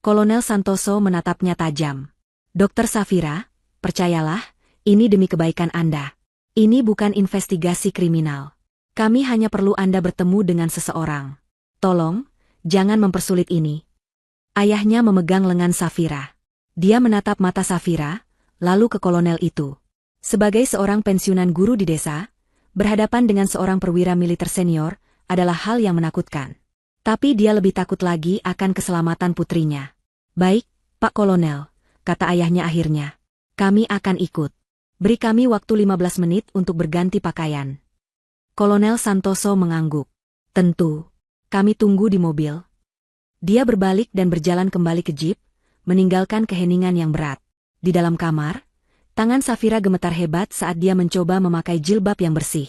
Kolonel Santoso menatapnya tajam. Dokter Safira, percayalah, ini demi kebaikan Anda. Ini bukan investigasi kriminal. Kami hanya perlu Anda bertemu dengan seseorang. Tolong, jangan mempersulit ini. Ayahnya memegang lengan Safira. Dia menatap mata Safira, lalu ke kolonel itu. Sebagai seorang pensiunan guru di desa, berhadapan dengan seorang perwira militer senior adalah hal yang menakutkan. Tapi dia lebih takut lagi akan keselamatan putrinya. Baik, Pak Kolonel, kata ayahnya akhirnya. Kami akan ikut. Beri kami waktu 15 menit untuk berganti pakaian. Kolonel Santoso mengangguk. Tentu. Kami tunggu di mobil. Dia berbalik dan berjalan kembali ke jeep, meninggalkan keheningan yang berat. Di dalam kamar, tangan Safira gemetar hebat saat dia mencoba memakai jilbab yang bersih.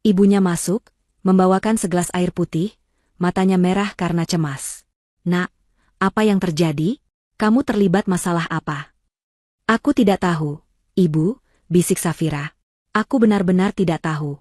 Ibunya masuk, membawakan segelas air putih, matanya merah karena cemas. Nak, apa yang terjadi? Kamu terlibat masalah apa? Aku tidak tahu, Ibu, bisik Safira. Aku benar-benar tidak tahu.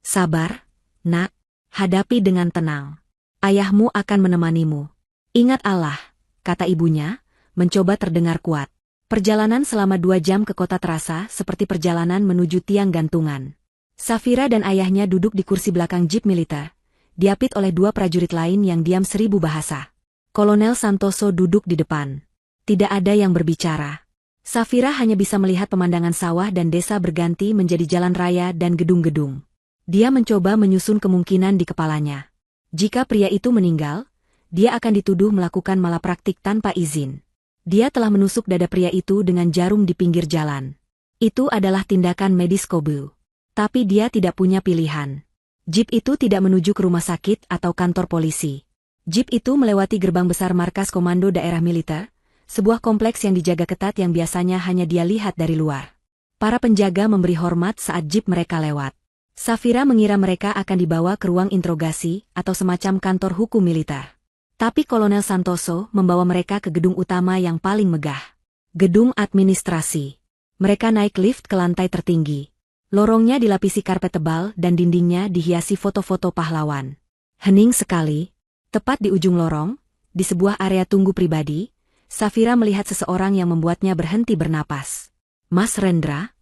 Sabar, Nak, hadapi dengan tenang. Ayahmu akan menemanimu. Ingat Allah, kata ibunya, mencoba terdengar kuat. Perjalanan selama 2 jam ke kota terasa seperti perjalanan menuju tiang gantungan. Safira dan ayahnya duduk di kursi belakang jeep militer, diapit oleh 2 prajurit lain yang diam 1000 bahasa. Kolonel Santoso duduk di depan. Tidak ada yang berbicara. Safira hanya bisa melihat pemandangan sawah dan desa berganti menjadi jalan raya dan gedung-gedung. Dia mencoba menyusun kemungkinan di kepalanya. Jika pria itu meninggal, dia akan dituduh melakukan malapraktik tanpa izin. Dia telah menusuk dada pria itu dengan jarum di pinggir jalan. Itu adalah tindakan medis kobu. Tapi dia tidak punya pilihan. Jeep itu tidak menuju ke rumah sakit atau kantor polisi. Jeep itu melewati gerbang besar markas komando daerah militer, sebuah kompleks yang dijaga ketat yang biasanya hanya dia lihat dari luar. Para penjaga memberi hormat saat jeep mereka lewat. Safira mengira mereka akan dibawa ke ruang interogasi atau semacam kantor hukum militer. Tapi Kolonel Santoso membawa mereka ke gedung utama yang paling megah. Gedung administrasi. Mereka naik lift ke lantai tertinggi. Lorongnya dilapisi karpet tebal dan dindingnya dihiasi foto-foto pahlawan. Hening sekali. Tepat di ujung lorong, di sebuah area tunggu pribadi, Safira melihat seseorang yang membuatnya berhenti bernapas. Mas Rendra?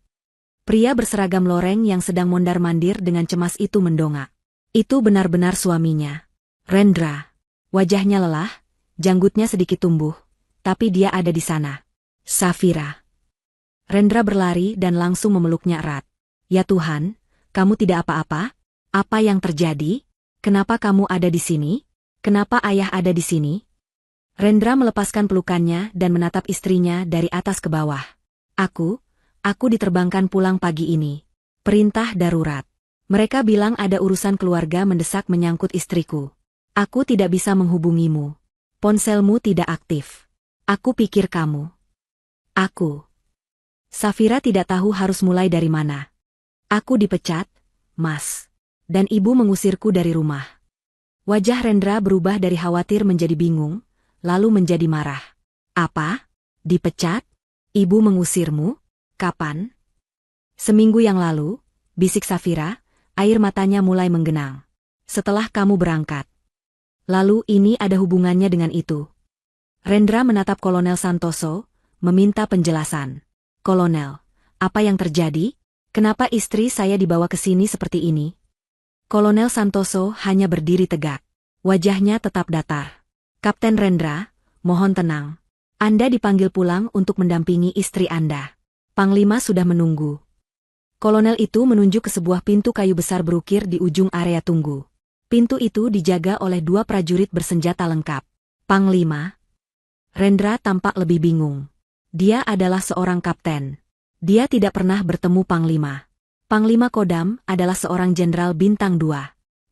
Pria berseragam loreng yang sedang mondar-mandir dengan cemas itu mendongak. Itu benar-benar suaminya. Rendra. Wajahnya lelah, janggutnya sedikit tumbuh, tapi dia ada di sana. Safira. Rendra berlari dan langsung memeluknya erat. Ya Tuhan, kamu tidak apa-apa? Apa yang terjadi? Kenapa kamu ada di sini? Kenapa ayah ada di sini? Rendra melepaskan pelukannya dan menatap istrinya dari atas ke bawah. Aku diterbangkan pulang pagi ini. Perintah darurat. Mereka bilang ada urusan keluarga mendesak menyangkut istriku. Aku tidak bisa menghubungimu. Ponselmu tidak aktif. Aku pikir kamu. Safira tidak tahu harus mulai dari mana. Aku dipecat, Mas. Dan ibu mengusirku dari rumah. Wajah Rendra berubah dari khawatir menjadi bingung, lalu menjadi marah. Apa? Dipecat? Ibu mengusirmu? Kapan? Seminggu yang lalu, bisik Safira, air matanya mulai menggenang. Setelah kamu berangkat. Lalu ini ada hubungannya dengan itu. Rendra menatap Kolonel Santoso, meminta penjelasan. Kolonel, apa yang terjadi? Kenapa istri saya dibawa ke sini seperti ini? Kolonel Santoso hanya berdiri tegak. Wajahnya tetap datar. Kapten Rendra, mohon tenang. Anda dipanggil pulang untuk mendampingi istri Anda. Panglima sudah menunggu. Kolonel itu menunjuk ke sebuah pintu kayu besar berukir di ujung area tunggu. Pintu itu dijaga oleh 2 prajurit bersenjata lengkap. Panglima. Rendra tampak lebih bingung. Dia adalah seorang kapten. Dia tidak pernah bertemu Panglima. Panglima Kodam adalah seorang jenderal bintang 2.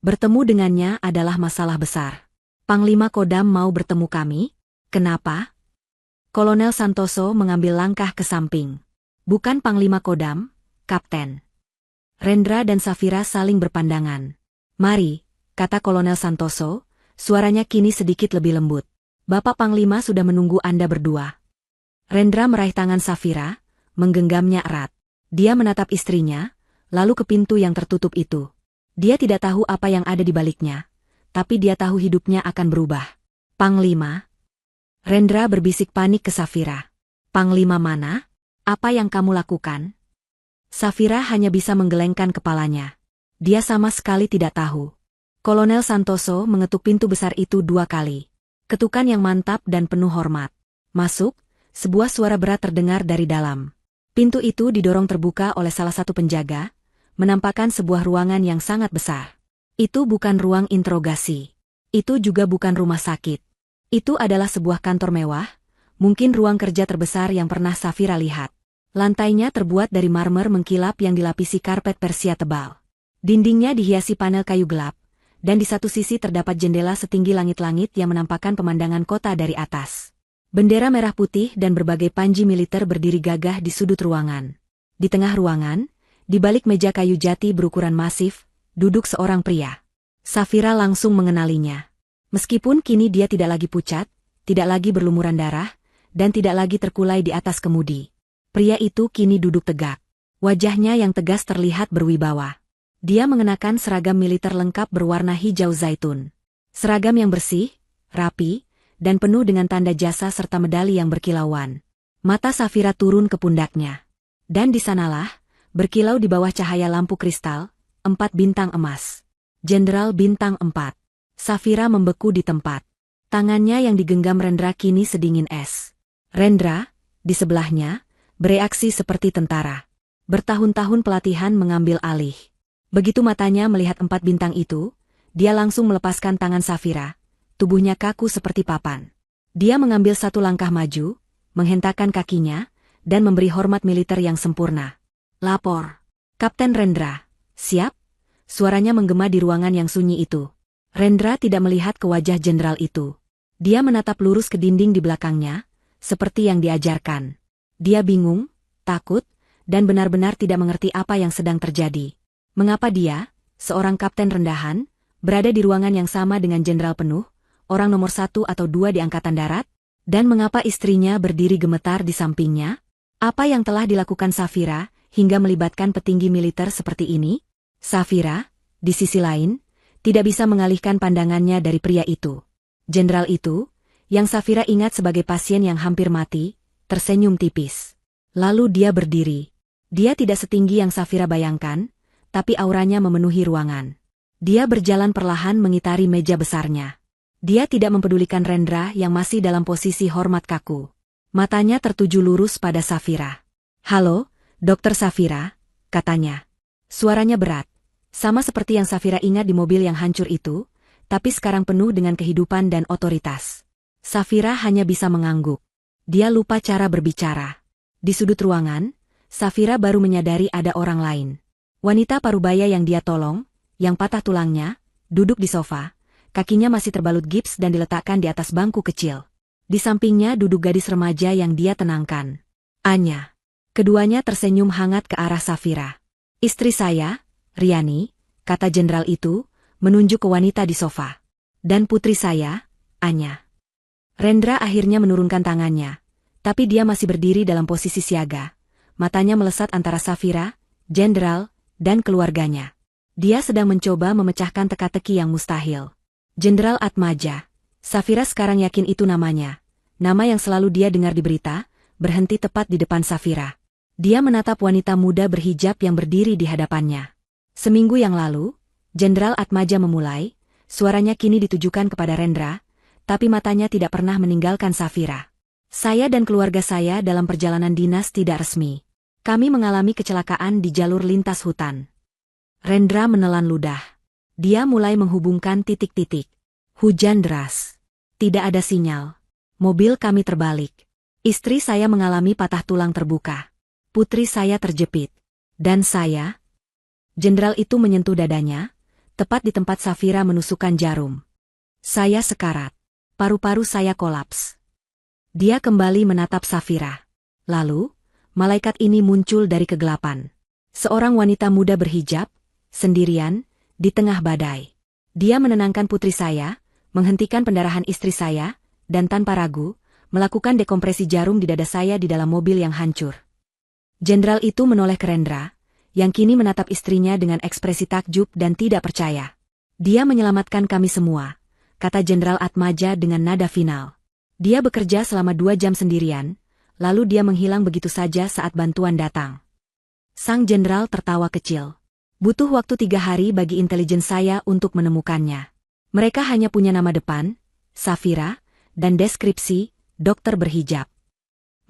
Bertemu dengannya adalah masalah besar. Panglima Kodam mau bertemu kami? Kenapa? Kolonel Santoso mengambil langkah ke samping. Bukan Panglima Kodam, Kapten. Rendra dan Safira saling berpandangan. Mari, kata Kolonel Santoso, suaranya kini sedikit lebih lembut. Bapak Panglima sudah menunggu Anda berdua. Rendra meraih tangan Safira, menggenggamnya erat. Dia menatap istrinya, lalu ke pintu yang tertutup itu. Dia tidak tahu apa yang ada di baliknya, tapi dia tahu hidupnya akan berubah. Panglima? Rendra berbisik panik ke Safira. Panglima mana? Apa yang kamu lakukan? Safira hanya bisa menggelengkan kepalanya. Dia sama sekali tidak tahu. Kolonel Santoso mengetuk pintu besar itu 2 kali. Ketukan yang mantap dan penuh hormat. Masuk, sebuah suara berat terdengar dari dalam. Pintu itu didorong terbuka oleh salah satu penjaga, menampakkan sebuah ruangan yang sangat besar. Itu bukan ruang interogasi. Itu juga bukan rumah sakit. Itu adalah sebuah kantor mewah, mungkin ruang kerja terbesar yang pernah Safira lihat. Lantainya terbuat dari marmer mengkilap yang dilapisi karpet Persia tebal. Dindingnya dihiasi panel kayu gelap, dan di satu sisi terdapat jendela setinggi langit-langit yang menampakkan pemandangan kota dari atas. Bendera merah putih dan berbagai panji militer berdiri gagah di sudut ruangan. Di tengah ruangan, di balik meja kayu jati berukuran masif, duduk seorang pria. Safira langsung mengenalinya. Meskipun kini dia tidak lagi pucat, tidak lagi berlumuran darah, dan tidak lagi terkulai di atas kemudi. Pria itu kini duduk tegak. Wajahnya yang tegas terlihat berwibawa. Dia mengenakan seragam militer lengkap berwarna hijau zaitun. Seragam yang bersih, rapi, dan penuh dengan tanda jasa serta medali yang berkilauan. Mata Safira turun ke pundaknya. Dan di sanalah, berkilau di bawah cahaya lampu kristal, 4 bintang emas. Jenderal bintang 4. Safira membeku di tempat. Tangannya yang digenggam Rendra kini sedingin es. Rendra, di sebelahnya, bereaksi seperti tentara. Bertahun-tahun pelatihan mengambil alih. Begitu matanya melihat 4 bintang itu, dia langsung melepaskan tangan Safira. Tubuhnya kaku seperti papan. Dia mengambil 1 langkah maju, menghentakkan kakinya, dan memberi hormat militer yang sempurna. Lapor. Kapten Rendra. Siap? Suaranya menggema di ruangan yang sunyi itu. Rendra tidak melihat ke wajah jenderal itu. Dia menatap lurus ke dinding di belakangnya, seperti yang diajarkan. Dia bingung, takut, dan benar-benar tidak mengerti apa yang sedang terjadi. Mengapa dia, seorang kapten rendahan, berada di ruangan yang sama dengan jenderal penuh, orang nomor 1 atau 2 di Angkatan Darat? Dan mengapa istrinya berdiri gemetar di sampingnya? Apa yang telah dilakukan Safira, hingga melibatkan petinggi militer seperti ini? Safira, di sisi lain, tidak bisa mengalihkan pandangannya dari pria itu. Jenderal itu, yang Safira ingat sebagai pasien yang hampir mati, tersenyum tipis. Lalu dia berdiri. Dia tidak setinggi yang Safira bayangkan, tapi auranya memenuhi ruangan. Dia berjalan perlahan mengitari meja besarnya. Dia tidak mempedulikan Rendra yang masih dalam posisi hormat kaku. Matanya tertuju lurus pada Safira. "Halo, Dokter Safira," katanya. Suaranya berat, sama seperti yang Safira ingat di mobil yang hancur itu, tapi sekarang penuh dengan kehidupan dan otoritas. Safira hanya bisa mengangguk. Dia lupa cara berbicara. Di sudut ruangan, Safira baru menyadari ada orang lain. Wanita parubaya yang dia tolong, yang patah tulangnya, duduk di sofa, kakinya masih terbalut gips dan diletakkan di atas bangku kecil. Di sampingnya duduk gadis remaja yang dia tenangkan. Anya. Keduanya tersenyum hangat ke arah Safira. "Istri saya, Riani," kata jenderal itu, menunjuk ke wanita di sofa. "Dan putri saya, Anya." Rendra akhirnya menurunkan tangannya, tapi dia masih berdiri dalam posisi siaga. Matanya melesat antara Safira, jenderal, dan keluarganya. Dia sedang mencoba memecahkan teka-teki yang mustahil. Jenderal Atmaja. Safira sekarang yakin itu namanya. Nama yang selalu dia dengar di berita, berhenti tepat di depan Safira. Dia menatap wanita muda berhijab yang berdiri di hadapannya. Seminggu yang lalu, Jenderal Atmaja memulai, suaranya kini ditujukan kepada Rendra, tapi matanya tidak pernah meninggalkan Safira. "Saya dan keluarga saya dalam perjalanan dinas tidak resmi. Kami mengalami kecelakaan di jalur lintas hutan." Rendra menelan ludah. Dia mulai menghubungkan titik-titik. Hujan deras. Tidak ada sinyal. Mobil kami terbalik. Istri saya mengalami patah tulang terbuka. Putri saya terjepit. Dan saya... Jenderal itu menyentuh dadanya, tepat di tempat Safira menusukkan jarum. "Saya sekarat. Paru-paru saya kolaps. Dia kembali menatap Safira. Lalu, malaikat ini muncul dari kegelapan. Seorang wanita muda berhijab, sendirian, di tengah badai. Dia menenangkan putri saya, menghentikan pendarahan istri saya, dan tanpa ragu, melakukan dekompresi jarum di dada saya di dalam mobil yang hancur. Jenderal itu menoleh ke Rendra, yang kini menatap istrinya dengan ekspresi takjub dan tidak percaya. Dia menyelamatkan kami semua, kata Jenderal Atmaja dengan nada final. Dia bekerja selama 2 jam sendirian, lalu dia menghilang begitu saja saat bantuan datang. Sang jenderal tertawa kecil. Butuh waktu 3 hari bagi intelijen saya untuk menemukannya. Mereka hanya punya nama depan, Safira, dan deskripsi, dokter berhijab.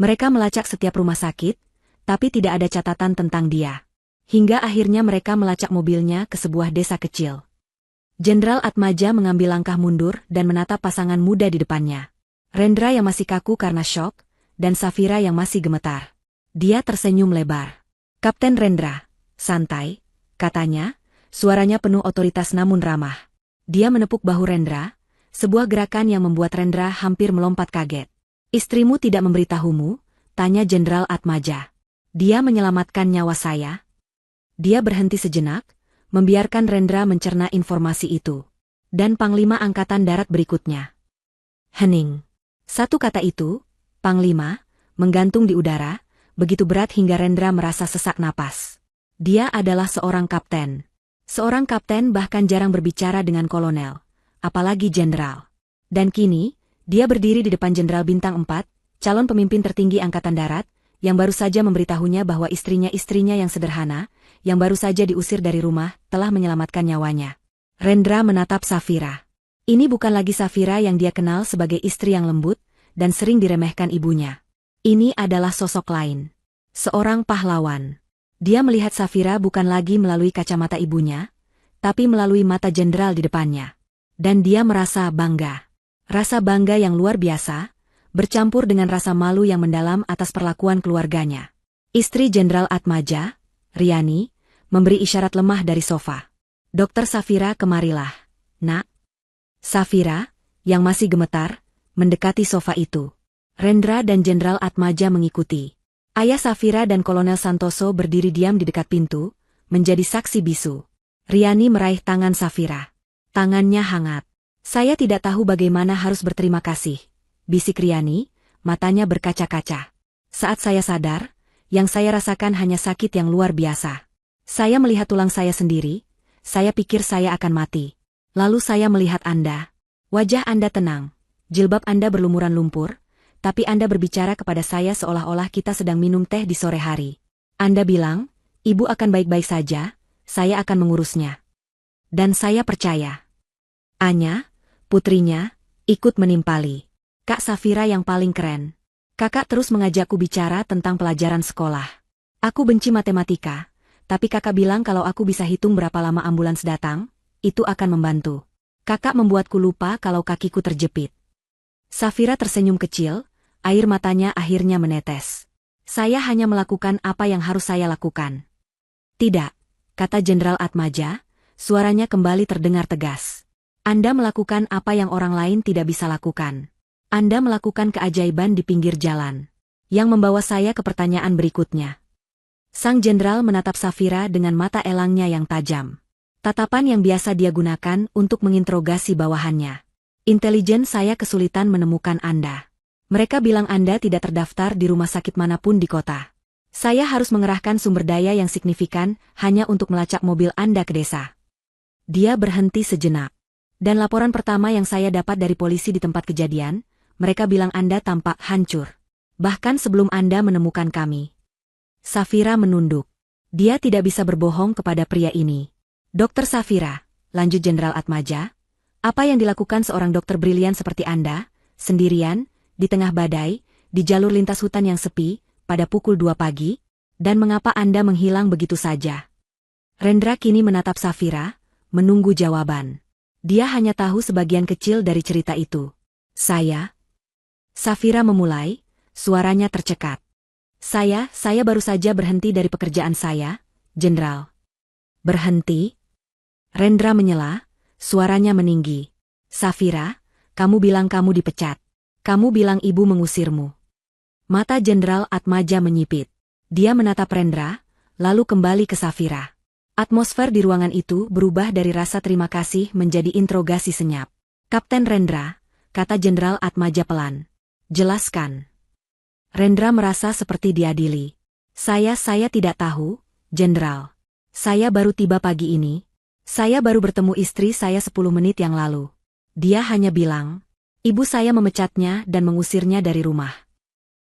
Mereka melacak setiap rumah sakit, tapi tidak ada catatan tentang dia. Hingga akhirnya mereka melacak mobilnya ke sebuah desa kecil. Jenderal Atmaja mengambil langkah mundur dan menatap pasangan muda di depannya. Rendra yang masih kaku karena syok, dan Safira yang masih gemetar. Dia tersenyum lebar. Kapten Rendra, santai, katanya, suaranya penuh otoritas namun ramah. Dia menepuk bahu Rendra, sebuah gerakan yang membuat Rendra hampir melompat kaget. Istrimu tidak memberitahumu? Tanya Jenderal Atmaja. Dia menyelamatkan nyawa saya. Dia berhenti sejenak, membiarkan Rendra mencerna informasi itu. Dan Panglima Angkatan Darat berikutnya. Hening. Satu kata itu, Panglima, menggantung di udara, begitu berat hingga Rendra merasa sesak napas. Dia adalah seorang kapten. Seorang kapten bahkan jarang berbicara dengan kolonel, apalagi jenderal. Dan kini, dia berdiri di depan Jenderal Bintang 4, calon pemimpin tertinggi Angkatan Darat, yang baru saja memberitahunya bahwa istrinya yang sederhana, yang baru saja diusir dari rumah, telah menyelamatkan nyawanya. Rendra menatap Safira. Ini bukan lagi Safira yang dia kenal sebagai istri yang lembut, dan sering diremehkan ibunya. Ini adalah sosok lain. Seorang pahlawan. Dia melihat Safira bukan lagi melalui kacamata ibunya, tapi melalui mata jenderal di depannya. Dan dia merasa bangga. Rasa bangga yang luar biasa, bercampur dengan rasa malu yang mendalam atas perlakuan keluarganya. Istri Jenderal Atmaja, Riani, memberi isyarat lemah dari sofa. Dokter Safira, kemarilah, nak. Safira, yang masih gemetar, mendekati sofa itu. Rendra dan Jenderal Atmaja mengikuti. Ayah Safira dan Kolonel Santoso berdiri diam di dekat pintu, menjadi saksi bisu. Riani meraih tangan Safira. Tangannya hangat. Saya tidak tahu bagaimana harus berterima kasih, bisik Riani, matanya berkaca-kaca. Saat saya sadar, yang saya rasakan hanya sakit yang luar biasa. Saya melihat tulang saya sendiri, saya pikir saya akan mati. Lalu saya melihat Anda. Wajah Anda tenang, jilbab Anda berlumuran lumpur, tapi Anda berbicara kepada saya seolah-olah kita sedang minum teh di sore hari. Anda bilang, Ibu akan baik-baik saja, saya akan mengurusnya. Dan saya percaya. Anya, putrinya, ikut menimpali. Kak Safira yang paling keren. Kakak terus mengajakku bicara tentang pelajaran sekolah. Aku benci matematika, tapi kakak bilang kalau aku bisa hitung berapa lama ambulans datang, itu akan membantu. Kakak membuatku lupa kalau kakiku terjepit. Safira tersenyum kecil, air matanya akhirnya menetes. Saya hanya melakukan apa yang harus saya lakukan. Tidak, kata Jenderal Atmaja, suaranya kembali terdengar tegas. Anda melakukan apa yang orang lain tidak bisa lakukan. Anda melakukan keajaiban di pinggir jalan. Yang membawa saya ke pertanyaan berikutnya. Sang jenderal menatap Safira dengan mata elangnya yang tajam. Tatapan yang biasa dia gunakan untuk menginterogasi bawahannya. Intelijen saya kesulitan menemukan Anda. Mereka bilang Anda tidak terdaftar di rumah sakit manapun di kota. Saya harus mengerahkan sumber daya yang signifikan hanya untuk melacak mobil Anda ke desa. Dia berhenti sejenak. Dan laporan pertama yang saya dapat dari polisi di tempat kejadian, mereka bilang Anda tampak hancur. Bahkan sebelum Anda menemukan kami. Safira menunduk. Dia tidak bisa berbohong kepada pria ini. Dokter Safira, lanjut Jenderal Atmaja, apa yang dilakukan seorang dokter brilian seperti Anda, sendirian, di tengah badai, di jalur lintas hutan yang sepi, pada pukul 2 pagi, dan mengapa Anda menghilang begitu saja? Rendra kini menatap Safira, menunggu jawaban. Dia hanya tahu sebagian kecil dari cerita itu. Safira memulai, suaranya tercekat. Saya baru saja berhenti dari pekerjaan saya, Jenderal. Berhenti? Rendra menyela, suaranya meninggi. Safira, kamu bilang kamu dipecat. Kamu bilang ibu mengusirmu. Mata Jenderal Atmaja menyipit. Dia menatap Rendra, lalu kembali ke Safira. Atmosfer di ruangan itu berubah dari rasa terima kasih menjadi interogasi senyap. Kapten Rendra, kata Jenderal Atmaja pelan. Jelaskan. Rendra merasa seperti diadili. Saya tidak tahu, Jenderal. Saya baru tiba pagi ini. Saya baru bertemu istri saya 10 menit yang lalu. Dia hanya bilang, ibu saya memecatnya dan mengusirnya dari rumah.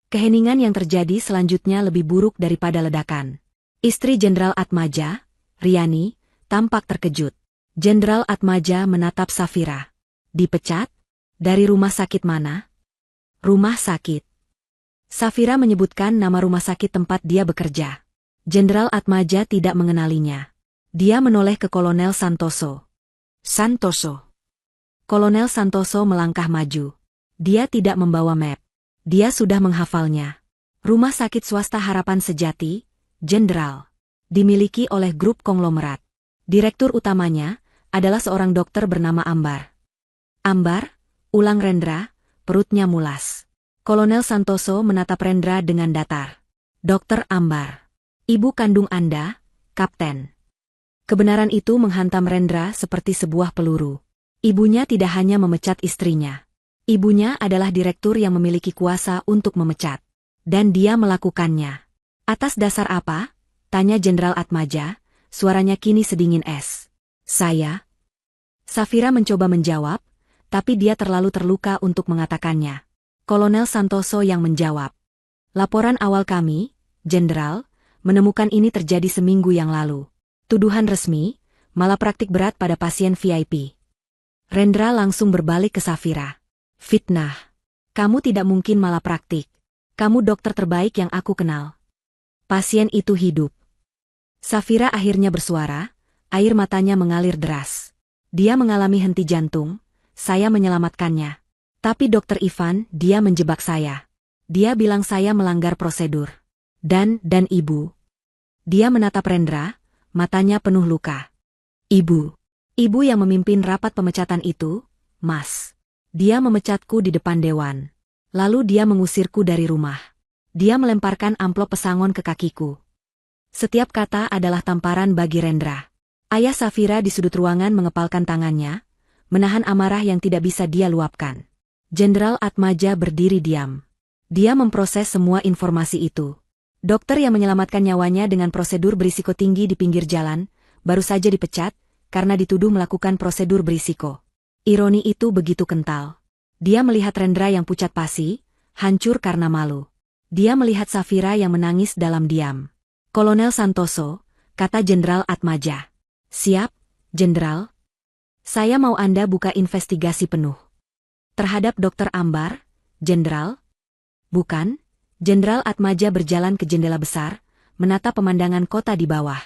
Keheningan yang terjadi selanjutnya lebih buruk daripada ledakan. Istri Jenderal Atmaja, Riani, tampak terkejut. Jenderal Atmaja menatap Safira. Dipecat? Dari rumah sakit mana? Rumah sakit. Safira menyebutkan nama rumah sakit tempat dia bekerja. Jenderal Atmaja tidak mengenalinya. Dia menoleh ke Kolonel Santoso. Santoso. Kolonel Santoso melangkah maju. Dia tidak membawa map. Dia sudah menghafalnya. Rumah sakit swasta Harapan Sejati, Jenderal. Dimiliki oleh grup konglomerat. Direktur utamanya adalah seorang dokter bernama Ambar. Ambar? Ulang Rendra, perutnya mulas. Kolonel Santoso menatap Rendra dengan datar. Dokter Ambar. Ibu kandung Anda, Kapten. Kebenaran itu menghantam Rendra seperti sebuah peluru. Ibunya tidak hanya memecat istrinya. Ibunya adalah direktur yang memiliki kuasa untuk memecat. Dan dia melakukannya. Atas dasar apa? Tanya Jenderal Atmaja, suaranya kini sedingin es. Saya? Safira mencoba menjawab, tapi dia terlalu terluka untuk mengatakannya. Kolonel Santoso yang menjawab. Laporan awal kami, Jenderal, menemukan ini terjadi seminggu yang lalu. Tuduhan resmi, malapraktik berat pada pasien VIP. Rendra langsung berbalik ke Safira. Fitnah. Kamu tidak mungkin malapraktik. Kamu dokter terbaik yang aku kenal. Pasien itu hidup. Safira akhirnya bersuara, air matanya mengalir deras. Dia mengalami henti jantung, saya menyelamatkannya. Tapi Dokter Ivan, dia menjebak saya. Dia bilang saya melanggar prosedur. Dan ibu. Dia menatap Rendra, matanya penuh luka. Ibu. Ibu yang memimpin rapat pemecatan itu, Mas. Dia memecatku di depan dewan. Lalu dia mengusirku dari rumah. Dia melemparkan amplop pesangon ke kakiku. Setiap kata adalah tamparan bagi Rendra. Ayah Safira di sudut ruangan mengepalkan tangannya, menahan amarah yang tidak bisa dia luapkan. Jenderal Atmaja berdiri diam. Dia memproses semua informasi itu. Dokter yang menyelamatkan nyawanya dengan prosedur berisiko tinggi di pinggir jalan, baru saja dipecat, karena dituduh melakukan prosedur berisiko. Ironi itu begitu kental. Dia melihat Rendra yang pucat pasi, hancur karena malu. Dia melihat Safira yang menangis dalam diam. Kolonel Santoso, kata Jenderal Atmaja. Siap, Jenderal. Saya mau Anda buka investigasi penuh. Terhadap Dokter Ambar, Jenderal? Bukan, Jenderal Atmaja berjalan ke jendela besar, menatap pemandangan kota di bawah.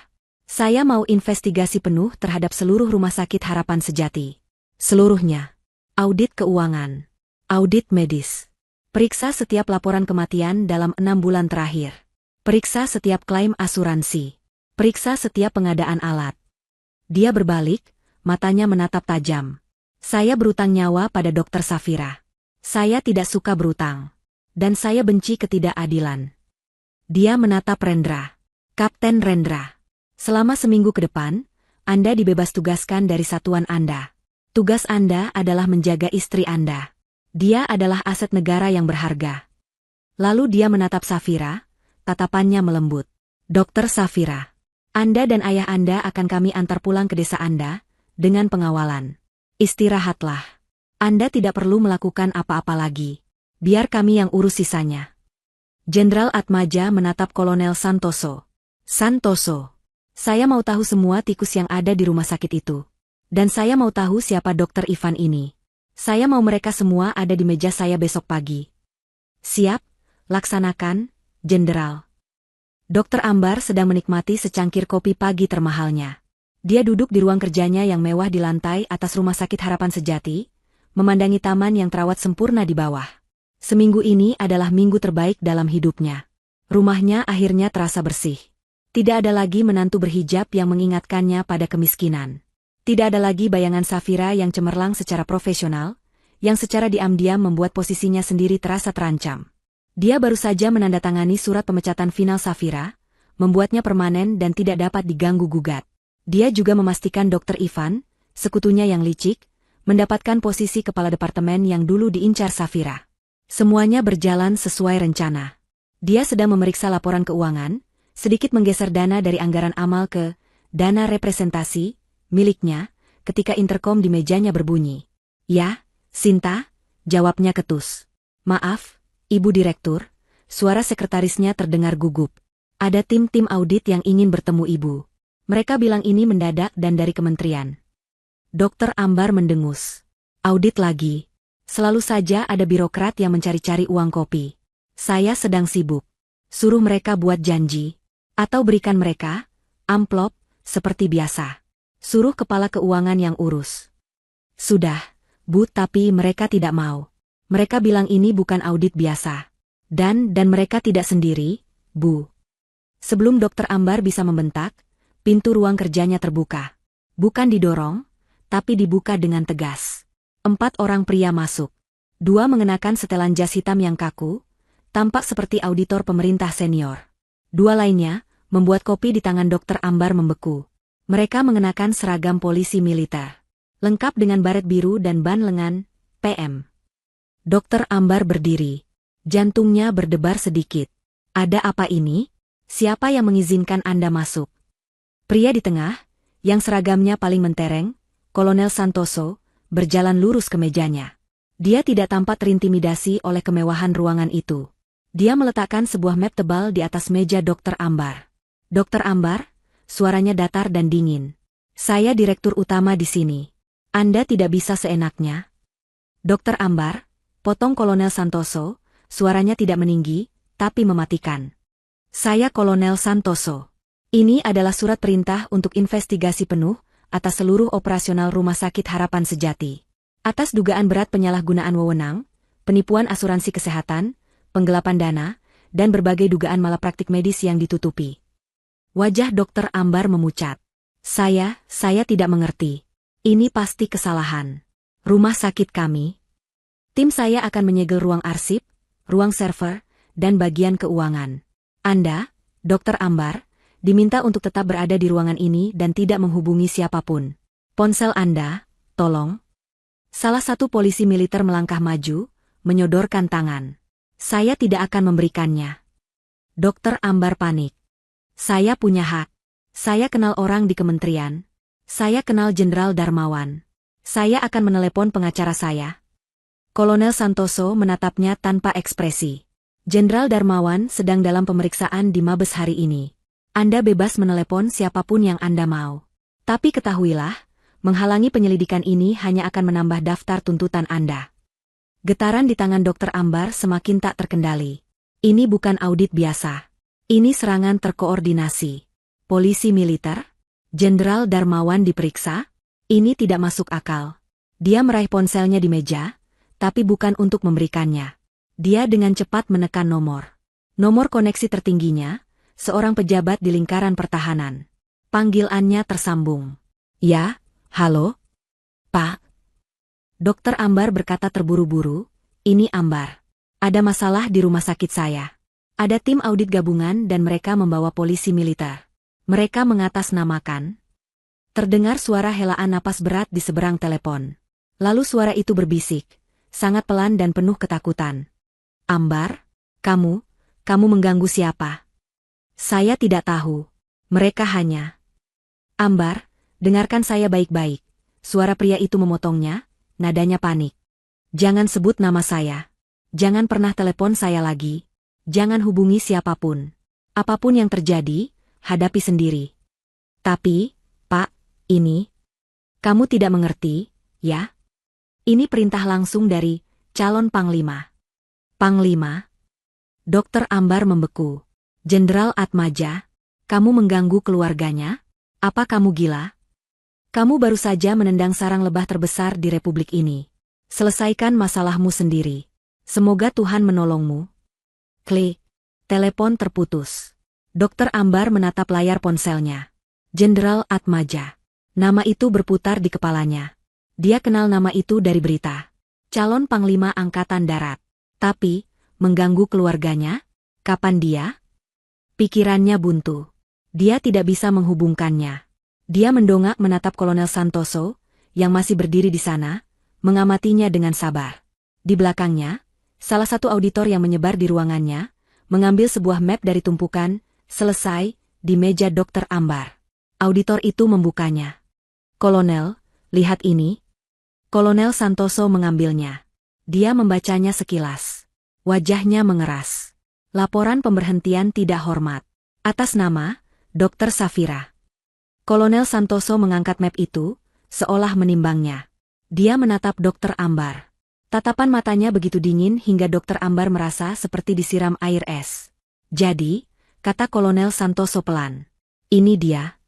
Saya mau investigasi penuh terhadap seluruh rumah sakit Harapan Sejati. Seluruhnya. Audit keuangan. Audit medis. Periksa setiap laporan kematian dalam 6 bulan terakhir. Periksa setiap klaim asuransi. Periksa setiap pengadaan alat. Dia berbalik, matanya menatap tajam. Saya berutang nyawa pada Dokter Safira. Saya tidak suka berutang. Dan saya benci ketidakadilan. Dia menatap Rendra. Kapten Rendra. Selama seminggu ke depan, Anda dibebas tugaskan dari satuan Anda. Tugas Anda adalah menjaga istri Anda. Dia adalah aset negara yang berharga. Lalu dia menatap Safira, tatapannya melembut. Dokter Safira, Anda dan ayah Anda akan kami antar pulang ke desa Anda, dengan pengawalan. Istirahatlah. Anda tidak perlu melakukan apa-apa lagi. Biar kami yang urus sisanya. Jenderal Atmaja menatap Kolonel Santoso. Santoso, saya mau tahu semua tikus yang ada di rumah sakit itu. Dan saya mau tahu siapa Dokter Ivan ini. Saya mau mereka semua ada di meja saya besok pagi. Siap, laksanakan, Jenderal. Dokter Ambar sedang menikmati secangkir kopi pagi termahalnya. Dia duduk di ruang kerjanya yang mewah di lantai atas Rumah Sakit Harapan Sejati, memandangi taman yang terawat sempurna di bawah. Seminggu ini adalah minggu terbaik dalam hidupnya. Rumahnya akhirnya terasa bersih. Tidak ada lagi menantu berhijab yang mengingatkannya pada kemiskinan. Tidak ada lagi bayangan Safira yang cemerlang secara profesional, yang secara diam-diam membuat posisinya sendiri terasa terancam. Dia baru saja menandatangani surat pemecatan final Safira, membuatnya permanen dan tidak dapat diganggu-gugat. Dia juga memastikan Dr. Ivan, sekutunya yang licik, mendapatkan posisi kepala departemen yang dulu diincar Safira. Semuanya berjalan sesuai rencana. Dia sedang memeriksa laporan keuangan, sedikit menggeser dana dari anggaran amal ke dana representasi miliknya, ketika interkom di mejanya berbunyi. "Ya, Sinta," jawabnya ketus. "Maaf, Ibu Direktur," suara sekretarisnya terdengar gugup. "Ada tim audit yang ingin bertemu Ibu." Mereka bilang ini mendadak dan dari kementerian. Dokter Ambar mendengus. "Audit lagi. Selalu saja ada birokrat yang mencari-cari uang kopi. Saya sedang sibuk. Suruh mereka buat janji. Atau berikan mereka amplop, seperti biasa. Suruh kepala keuangan yang urus." "Sudah, Bu, tapi mereka tidak mau. Mereka bilang ini bukan audit biasa. Dan mereka tidak sendiri, Bu." Sebelum Dokter Ambar bisa membentak, pintu ruang kerjanya terbuka. Bukan didorong, tapi dibuka dengan tegas. 4 orang pria masuk. 2 mengenakan setelan jas hitam yang kaku, tampak seperti auditor pemerintah senior. 2 lainnya membuat kopi di tangan Dokter Ambar membeku. Mereka mengenakan seragam polisi militer, lengkap dengan baret biru dan ban lengan PM. Dokter Ambar berdiri. Jantungnya berdebar sedikit. "Ada apa ini? Siapa yang mengizinkan Anda masuk?" Pria di tengah, yang seragamnya paling mentereng, Kolonel Santoso, berjalan lurus ke mejanya. Dia tidak tampak terintimidasi oleh kemewahan ruangan itu. Dia meletakkan sebuah map tebal di atas meja Dokter Ambar. "Dokter Ambar," suaranya datar dan dingin. "Saya direktur utama di sini. Anda tidak bisa seenaknya." "Dokter Ambar," potong Kolonel Santoso, suaranya tidak meninggi, tapi mematikan. "Saya Kolonel Santoso. Ini adalah surat perintah untuk investigasi penuh atas seluruh operasional Rumah Sakit Harapan Sejati. Atas dugaan berat penyalahgunaan wewenang, penipuan asuransi kesehatan, penggelapan dana, dan berbagai dugaan malapraktik medis yang ditutupi." Wajah Dokter Ambar memucat. Saya tidak mengerti. Ini pasti kesalahan rumah sakit kami. Tim saya akan menyegel ruang arsip, ruang server, dan bagian keuangan. Anda, Dokter Ambar, diminta untuk tetap berada di ruangan ini dan tidak menghubungi siapapun. Ponsel Anda, tolong." Salah satu polisi militer melangkah maju, menyodorkan tangan. "Saya tidak akan memberikannya." Dokter Ambar panik. "Saya punya hak. Saya kenal orang di kementerian. Saya kenal Jenderal Darmawan. Saya akan menelepon pengacara saya." Kolonel Santoso menatapnya tanpa ekspresi. "Jenderal Darmawan sedang dalam pemeriksaan di Mabes hari ini. Anda bebas menelepon siapapun yang Anda mau. Tapi ketahuilah, menghalangi penyelidikan ini hanya akan menambah daftar tuntutan Anda." Getaran di tangan Dokter Ambar semakin tak terkendali. Ini bukan audit biasa. Ini serangan terkoordinasi. Polisi militer? Jenderal Darmawan diperiksa? Ini tidak masuk akal. Dia meraih ponselnya di meja, tapi bukan untuk memberikannya. Dia dengan cepat menekan nomor. Nomor koneksi tertingginya, seorang pejabat di lingkaran pertahanan. Panggilannya tersambung. "Ya, halo? Pak?" Dokter Ambar berkata terburu-buru, "Ini Ambar. Ada masalah di rumah sakit saya. Ada tim audit gabungan dan mereka membawa polisi militer. Mereka mengatasnamakan." Terdengar suara helaan napas berat di seberang telepon. Lalu suara itu berbisik, sangat pelan dan penuh ketakutan. "Ambar, kamu mengganggu siapa?" "Saya tidak tahu. Mereka hanya..." "Ambar, dengarkan saya baik-baik." Suara pria itu memotongnya, nadanya panik. "Jangan sebut nama saya. Jangan pernah telepon saya lagi. Jangan hubungi siapapun. Apapun yang terjadi, hadapi sendiri." "Tapi, Pak, ini..." "Kamu tidak mengerti, ya? Ini perintah langsung dari calon Panglima." "Panglima?" Dokter Ambar membeku. "Jenderal Atmaja, kamu mengganggu keluarganya? Apa kamu gila? Kamu baru saja menendang sarang lebah terbesar di republik ini. Selesaikan masalahmu sendiri. Semoga Tuhan menolongmu." Klik. Telepon terputus. Dokter Ambar menatap layar ponselnya. Jenderal Atmaja. Nama itu berputar di kepalanya. Dia kenal nama itu dari berita. calon Panglima Angkatan Darat. Tapi, mengganggu keluarganya? Kapan dia? Pikirannya buntu. Dia tidak bisa menghubungkannya. Dia mendongak menatap Kolonel Santoso, yang masih berdiri di sana, mengamatinya dengan sabar. Di belakangnya, salah satu auditor yang menyebar di ruangannya, mengambil sebuah map dari tumpukan, selesai, di meja Dokter Ambar. Auditor itu membukanya. "Kolonel, lihat ini." Kolonel Santoso mengambilnya. Dia membacanya sekilas. Wajahnya mengeras. Laporan pemberhentian tidak hormat. Atas nama, Dokter Safira. Kolonel Santoso mengangkat map itu, seolah menimbangnya. Dia menatap Dokter Ambar. Tatapan matanya begitu dingin hingga Dokter Ambar merasa seperti disiram air es. "Jadi," kata Kolonel Santoso pelan. "Ini dia."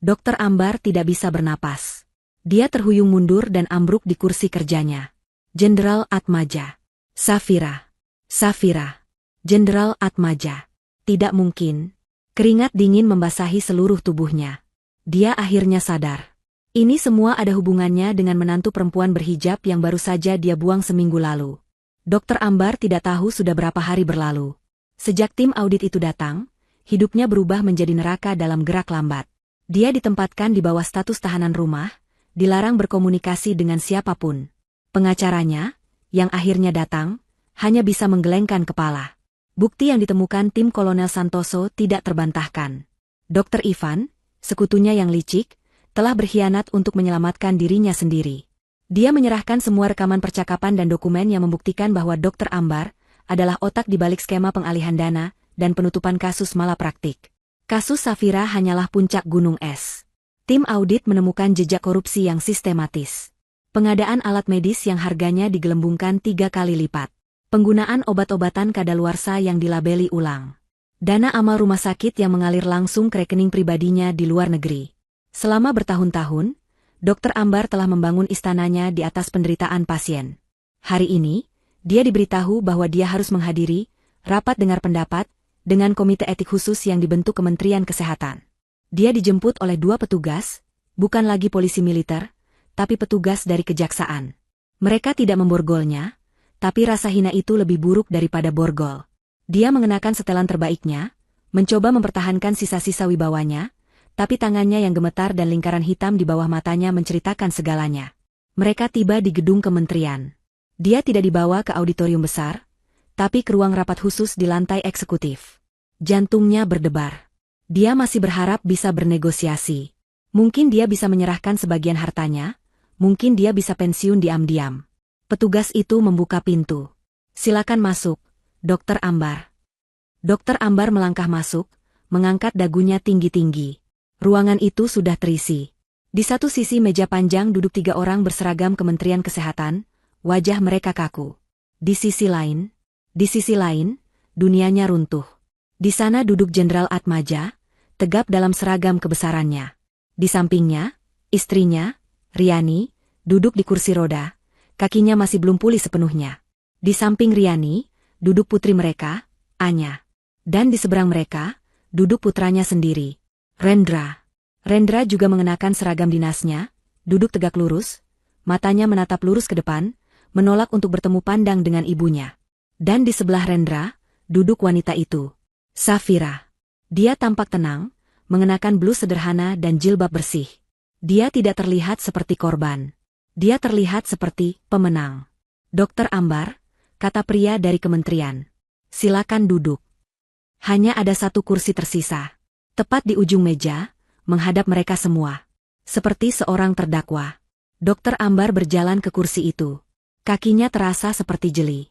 Dokter Ambar tidak bisa bernapas. Dia terhuyung mundur dan ambruk di kursi kerjanya. "Jenderal Atmaja." "Safira. Safira." "Jenderal Atmaja." Tidak mungkin. Keringat dingin membasahi seluruh tubuhnya. Dia akhirnya sadar. Ini semua ada hubungannya dengan menantu perempuan berhijab yang baru saja dia buang seminggu lalu. Dokter Ambar tidak tahu sudah berapa hari berlalu. Sejak tim audit itu datang, hidupnya berubah menjadi neraka dalam gerak lambat. Dia ditempatkan di bawah status tahanan rumah, dilarang berkomunikasi dengan siapapun. Pengacaranya, yang akhirnya datang, hanya bisa menggelengkan kepala. Bukti yang ditemukan tim Kolonel Santoso tidak terbantahkan. Dokter Ivan, sekutunya yang licik, telah berkhianat untuk menyelamatkan dirinya sendiri. Dia menyerahkan semua rekaman percakapan dan dokumen yang membuktikan bahwa Dokter Ambar adalah otak di balik skema pengalihan dana dan penutupan kasus malapraktik. Kasus Safira hanyalah puncak gunung es. Tim audit menemukan jejak korupsi yang sistematis. Pengadaan alat medis yang harganya digelembungkan 3 kali lipat. Penggunaan obat-obatan kadaluarsa yang dilabeli ulang. Dana amal rumah sakit yang mengalir langsung ke rekening pribadinya di luar negeri. Selama bertahun-tahun, Dokter Ambar telah membangun istananya di atas penderitaan pasien. Hari ini, dia diberitahu bahwa dia harus menghadiri rapat dengar pendapat dengan komite etik khusus yang dibentuk Kementerian Kesehatan. Dia dijemput oleh 2 petugas, bukan lagi polisi militer, tapi petugas dari kejaksaan. Mereka tidak memborgolnya, tapi rasa hina itu lebih buruk daripada borgol. Dia mengenakan setelan terbaiknya, mencoba mempertahankan sisa-sisa wibawanya, tapi tangannya yang gemetar dan lingkaran hitam di bawah matanya menceritakan segalanya. Mereka tiba di gedung kementerian. Dia tidak dibawa ke auditorium besar, tapi ke ruang rapat khusus di lantai eksekutif. Jantungnya berdebar. Dia masih berharap bisa bernegosiasi. Mungkin dia bisa menyerahkan sebagian hartanya, mungkin dia bisa pensiun diam-diam. Petugas itu membuka pintu. "Silakan masuk, Dokter Ambar." Dokter Ambar melangkah masuk, mengangkat dagunya tinggi-tinggi. Ruangan itu sudah terisi. Di satu sisi meja panjang duduk 3 orang berseragam Kementerian Kesehatan, wajah mereka kaku. Di sisi lain, dunianya runtuh. Di sana duduk Jenderal Atmaja, tegap dalam seragam kebesarannya. Di sampingnya, istrinya, Riani, duduk di kursi roda, kakinya masih belum pulih sepenuhnya. Di samping Riani, duduk putri mereka, Anya. Dan di seberang mereka, duduk putranya sendiri, Rendra. Rendra juga mengenakan seragam dinasnya, duduk tegak lurus, matanya menatap lurus ke depan, menolak untuk bertemu pandang dengan ibunya. Dan di sebelah Rendra, duduk wanita itu, Safira. Dia tampak tenang, mengenakan blus sederhana dan jilbab bersih. Dia tidak terlihat seperti korban. Dia terlihat seperti pemenang. "Dokter Ambar," kata pria dari kementerian. "Silakan duduk." Hanya ada 1 kursi tersisa. Tepat di ujung meja, menghadap mereka semua. Seperti seorang terdakwa. Dokter Ambar berjalan ke kursi itu. Kakinya terasa seperti jeli.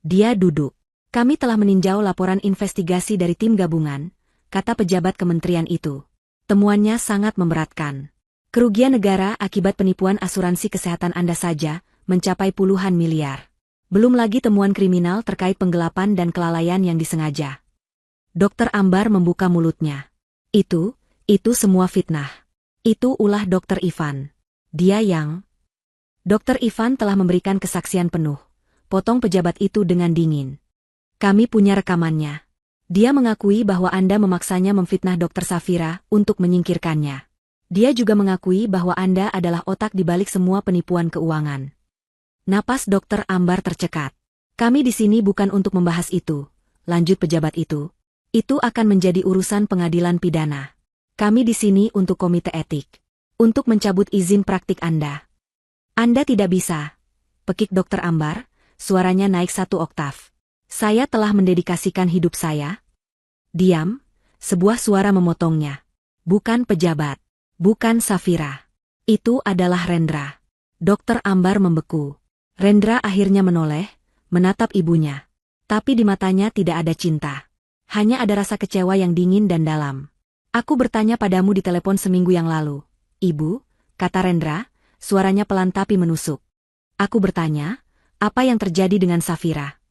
Dia duduk. "Kami telah meninjau laporan investigasi dari tim gabungan," kata pejabat kementerian itu. "Temuannya sangat memberatkan. Kerugian negara akibat penipuan asuransi kesehatan Anda saja mencapai puluhan miliar. Belum lagi temuan kriminal terkait penggelapan dan kelalaian yang disengaja." Dokter Ambar membuka mulutnya. Itu semua fitnah. Itu ulah Dokter Ivan. Dia yang... Dokter Ivan telah memberikan kesaksian penuh. Potong pejabat itu dengan dingin. "Kami punya rekamannya. Dia mengakui bahwa Anda memaksanya memfitnah Dokter Safira untuk menyingkirkannya. Dia juga mengakui bahwa Anda adalah otak di balik semua penipuan keuangan." Napas Dokter Ambar tercekat. Kami di sini bukan untuk membahas itu, lanjut pejabat itu. Itu akan menjadi urusan pengadilan pidana. Kami di sini untuk komite etik. Untuk mencabut izin praktik Anda. Anda tidak bisa. Pekik Dokter Ambar, suaranya naik 1 oktav. Saya telah mendedikasikan hidup saya. Diam, sebuah suara memotongnya. Bukan pejabat. Bukan Safira. Itu adalah Rendra. Dokter Ambar membeku. Rendra akhirnya menoleh, menatap ibunya. Tapi di matanya tidak ada cinta. Hanya ada rasa kecewa yang dingin dan dalam. Aku bertanya padamu di telepon seminggu yang lalu. Ibu, kata Rendra, suaranya pelan tapi menusuk. Aku bertanya, apa yang terjadi dengan Safira?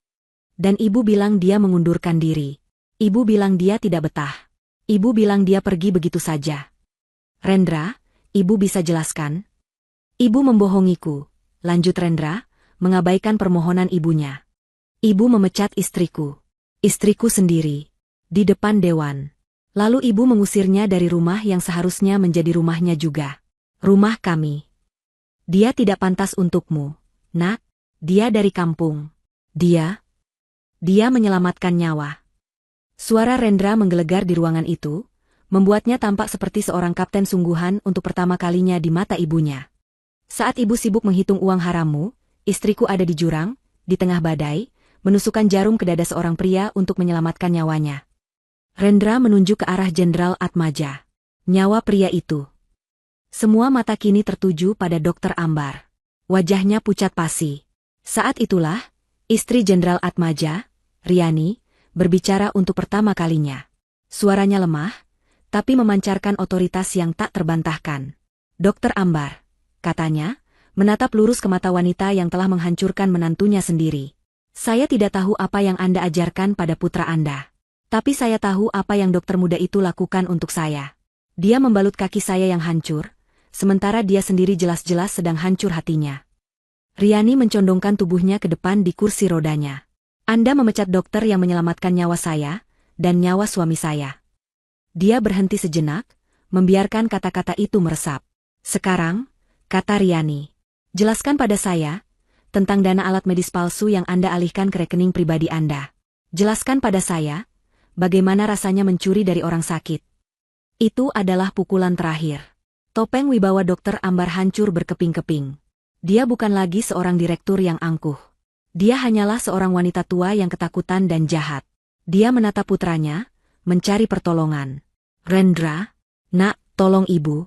Dan ibu bilang dia mengundurkan diri. Ibu bilang dia tidak betah. Ibu bilang dia pergi begitu saja. Rendra, ibu bisa jelaskan? Ibu membohongiku, lanjut Rendra, mengabaikan permohonan ibunya. Ibu memecat istriku. Istriku sendiri. Di depan dewan. Lalu ibu mengusirnya dari rumah yang seharusnya menjadi rumahnya juga. Rumah kami. Dia tidak pantas untukmu, nak. Dia dari kampung. Dia menyelamatkan nyawa. Suara Rendra menggelegar di ruangan itu, membuatnya tampak seperti seorang kapten sungguhan untuk pertama kalinya di mata ibunya. Saat ibu sibuk menghitung uang harammu, istriku ada di jurang, di tengah badai, menusukkan jarum ke dada seorang pria untuk menyelamatkan nyawanya. Rendra menunjuk ke arah Jenderal Atmaja. Nyawa pria itu. Semua mata kini tertuju pada Dokter Ambar. Wajahnya pucat pasi. Saat itulah, istri Jenderal Atmaja, Riani, berbicara untuk pertama kalinya. Suaranya lemah, tapi memancarkan otoritas yang tak terbantahkan. Dokter Ambar, katanya, menatap lurus ke mata wanita yang telah menghancurkan menantunya sendiri. Saya tidak tahu apa yang Anda ajarkan pada putra Anda. Tapi saya tahu apa yang dokter muda itu lakukan untuk saya. Dia membalut kaki saya yang hancur, sementara dia sendiri jelas-jelas sedang hancur hatinya. Riani mencondongkan tubuhnya ke depan di kursi rodanya. Anda memecat dokter yang menyelamatkan nyawa saya, dan nyawa suami saya. Dia berhenti sejenak, membiarkan kata-kata itu meresap. Sekarang, kata Riani, jelaskan pada saya, tentang dana alat medis palsu yang Anda alihkan ke rekening pribadi Anda. Jelaskan pada saya, bagaimana rasanya mencuri dari orang sakit. Itu adalah pukulan terakhir. Topeng wibawa Dokter Ambar hancur berkeping-keping. Dia bukan lagi seorang direktur yang angkuh. Dia hanyalah seorang wanita tua yang ketakutan dan jahat. Dia menatap putranya, mencari pertolongan. Rendra, nak, tolong ibu.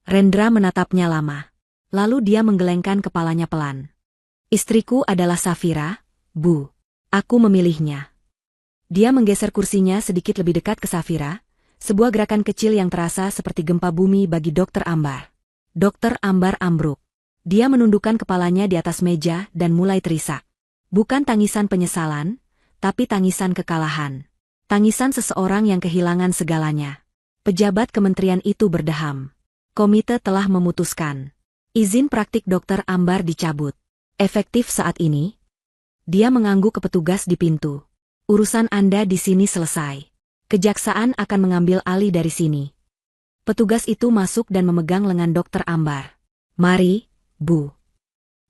Rendra menatapnya lama. Lalu dia menggelengkan kepalanya pelan. Istriku adalah Safira, Bu. Aku memilihnya. Dia menggeser kursinya sedikit lebih dekat ke Safira, sebuah gerakan kecil yang terasa seperti gempa bumi bagi Dokter Ambar. Dokter Ambar ambruk. Dia menundukkan kepalanya di atas meja dan mulai terisak. Bukan tangisan penyesalan, tapi tangisan kekalahan. Tangisan seseorang yang kehilangan segalanya. Pejabat kementerian itu berdeham. Komite telah memutuskan. Izin praktik Dokter Ambar dicabut. Efektif saat ini. Dia mengangguk ke petugas di pintu. Urusan Anda di sini selesai. Kejaksaan akan mengambil alih dari sini. Petugas itu masuk dan memegang lengan Dokter Ambar. Mari, Bu.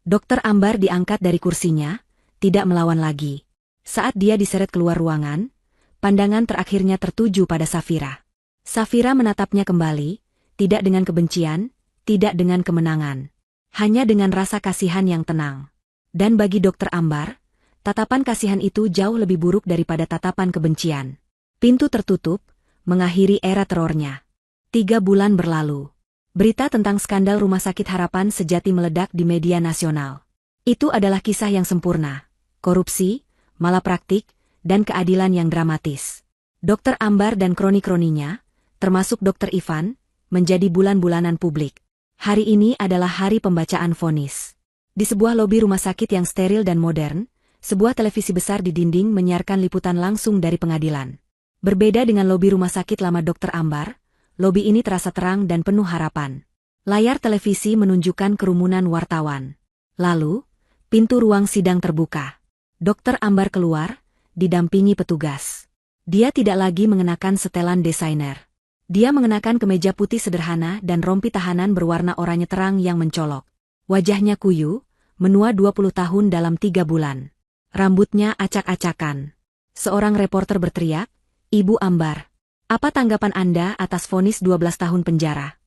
Dokter Ambar diangkat dari kursinya, tidak melawan lagi. Saat dia diseret keluar ruangan, pandangan terakhirnya tertuju pada Safira. Safira menatapnya kembali, tidak dengan kebencian, tidak dengan kemenangan. Hanya dengan rasa kasihan yang tenang. Dan bagi Dokter Ambar, tatapan kasihan itu jauh lebih buruk daripada tatapan kebencian. Pintu tertutup, mengakhiri era terornya. 3 bulan berlalu. Berita tentang skandal Rumah Sakit Harapan Sejati meledak di media nasional. Itu adalah kisah yang sempurna. Korupsi, malapraktik, dan keadilan yang dramatis. Dokter Ambar dan kroni-kroninya, termasuk Dokter Ivan, menjadi bulan-bulanan publik. Hari ini adalah hari pembacaan vonis. Di sebuah lobi rumah sakit yang steril dan modern, sebuah televisi besar di dinding menyiarkan liputan langsung dari pengadilan. Berbeda dengan lobi rumah sakit lama Dokter Ambar, lobi ini terasa terang dan penuh harapan. Layar televisi menunjukkan kerumunan wartawan. Lalu, pintu ruang sidang terbuka. Dokter Ambar keluar, didampingi petugas. Dia tidak lagi mengenakan setelan desainer. Dia mengenakan kemeja putih sederhana dan rompi tahanan berwarna oranye terang yang mencolok. Wajahnya kuyu, menua 20 tahun dalam 3 bulan. Rambutnya acak-acakan. Seorang reporter berteriak, "Ibu Ambar, apa tanggapan Anda atas vonis 12 tahun penjara?"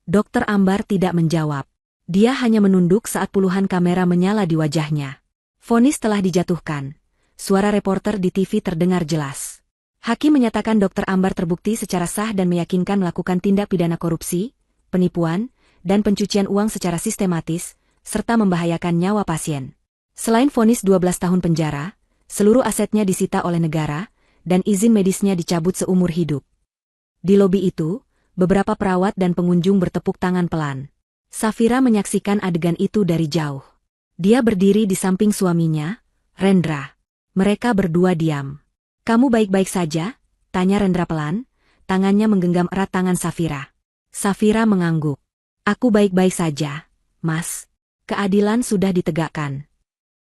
Dokter Ambar tidak menjawab. Dia hanya menunduk saat puluhan kamera menyala di wajahnya. Vonis telah dijatuhkan. Suara reporter di TV terdengar jelas. Hakim menyatakan Dokter Ambar terbukti secara sah dan meyakinkan melakukan tindak pidana korupsi, penipuan, dan pencucian uang secara sistematis, serta membahayakan nyawa pasien. Selain vonis 12 tahun penjara, seluruh asetnya disita oleh negara, dan izin medisnya dicabut seumur hidup. Di lobi itu, beberapa perawat dan pengunjung bertepuk tangan pelan. Safira menyaksikan adegan itu dari jauh. Dia berdiri di samping suaminya, Rendra. Mereka berdua diam. "Kamu baik-baik saja?" tanya Rendra pelan, tangannya menggenggam erat tangan Safira. Safira mengangguk. "Aku baik-baik saja, Mas. Keadilan sudah ditegakkan."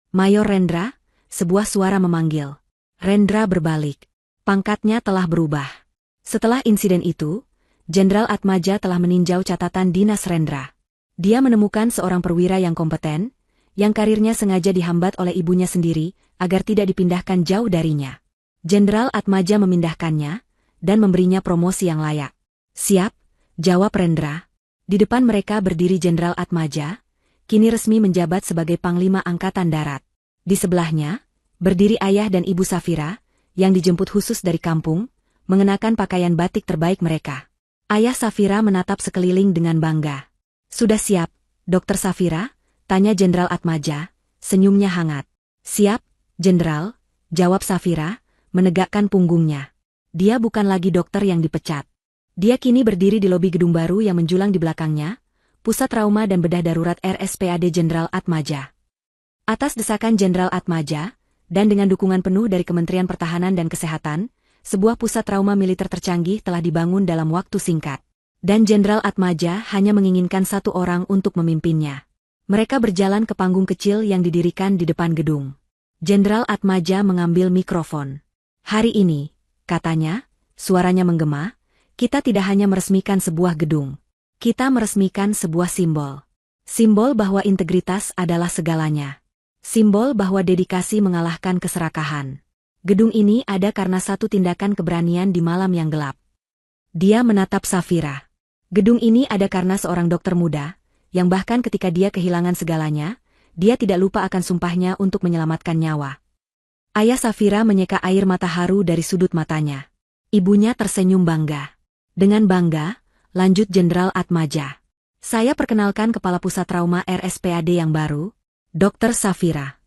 "Mayor Rendra," sebuah suara memanggil. Rendra berbalik. Pangkatnya telah berubah. Setelah insiden itu, Jenderal Atmaja telah meninjau catatan dinas Rendra. Dia menemukan seorang perwira yang kompeten, yang karirnya sengaja dihambat oleh ibunya sendiri, agar tidak dipindahkan jauh darinya. Jenderal Atmaja memindahkannya, dan memberinya promosi yang layak. "Siap," jawab Rendra. Di depan mereka berdiri Jenderal Atmaja, kini resmi menjabat sebagai Panglima Angkatan Darat. Di sebelahnya, berdiri ayah dan ibu Safira, yang dijemput khusus dari kampung, mengenakan pakaian batik terbaik mereka. Ayah Safira menatap sekeliling dengan bangga. "Sudah siap, Dokter Safira?" tanya Jenderal Atmaja, senyumnya hangat. "Siap, Jenderal," jawab Safira, menegakkan punggungnya. Dia bukan lagi dokter yang dipecat. Dia kini berdiri di lobi gedung baru yang menjulang di belakangnya, Pusat Trauma dan Bedah Darurat RSPAD Jenderal Atmaja. Atas desakan Jenderal Atmaja, dan dengan dukungan penuh dari Kementerian Pertahanan dan Kesehatan, sebuah pusat trauma militer tercanggih telah dibangun dalam waktu singkat. Dan Jenderal Atmaja hanya menginginkan satu orang untuk memimpinnya. Mereka berjalan ke panggung kecil yang didirikan di depan gedung. Jenderal Atmaja mengambil mikrofon. "Hari ini," katanya, suaranya menggema, "kita tidak hanya meresmikan sebuah gedung. Kita meresmikan sebuah simbol. Simbol bahwa integritas adalah segalanya. Simbol bahwa dedikasi mengalahkan keserakahan. Gedung ini ada karena satu tindakan keberanian di malam yang gelap." Dia menatap Safira. "Gedung ini ada karena seorang dokter muda, yang bahkan ketika dia kehilangan segalanya, dia tidak lupa akan sumpahnya untuk menyelamatkan nyawa." Ayah Safira menyeka air mata haru dari sudut matanya. Ibunya tersenyum bangga. Dengan bangga, lanjut Jenderal Atmaja. "Saya perkenalkan Kepala Pusat Trauma RSPAD yang baru, Dokter Safira."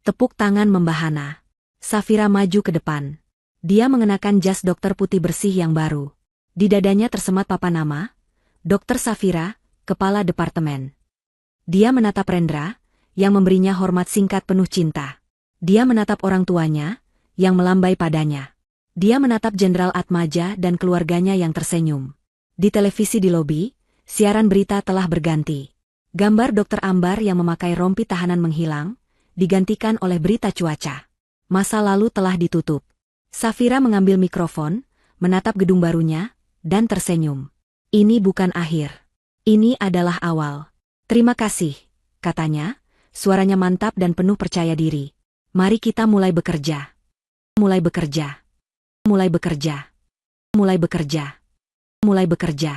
Tepuk tangan membahana. Safira maju ke depan. Dia mengenakan jas dokter putih bersih yang baru. Di dadanya tersemat papan nama, Dokter Safira, Kepala Departemen. Dia menatap Rendra, yang memberinya hormat singkat penuh cinta. Dia menatap orang tuanya, yang melambai padanya. Dia menatap Jenderal Atmaja dan keluarganya yang tersenyum. Di televisi di lobi, siaran berita telah berganti. Gambar Dokter Ambar yang memakai rompi tahanan menghilang, digantikan oleh berita cuaca. Masa lalu telah ditutup. Safira mengambil mikrofon, menatap gedung barunya, dan tersenyum. "Ini bukan akhir. Ini adalah awal. Terima kasih," katanya, suaranya mantap dan penuh percaya diri. "Mari kita mulai bekerja. Mulai bekerja. Mulai bekerja. Mulai bekerja. Mulai bekerja."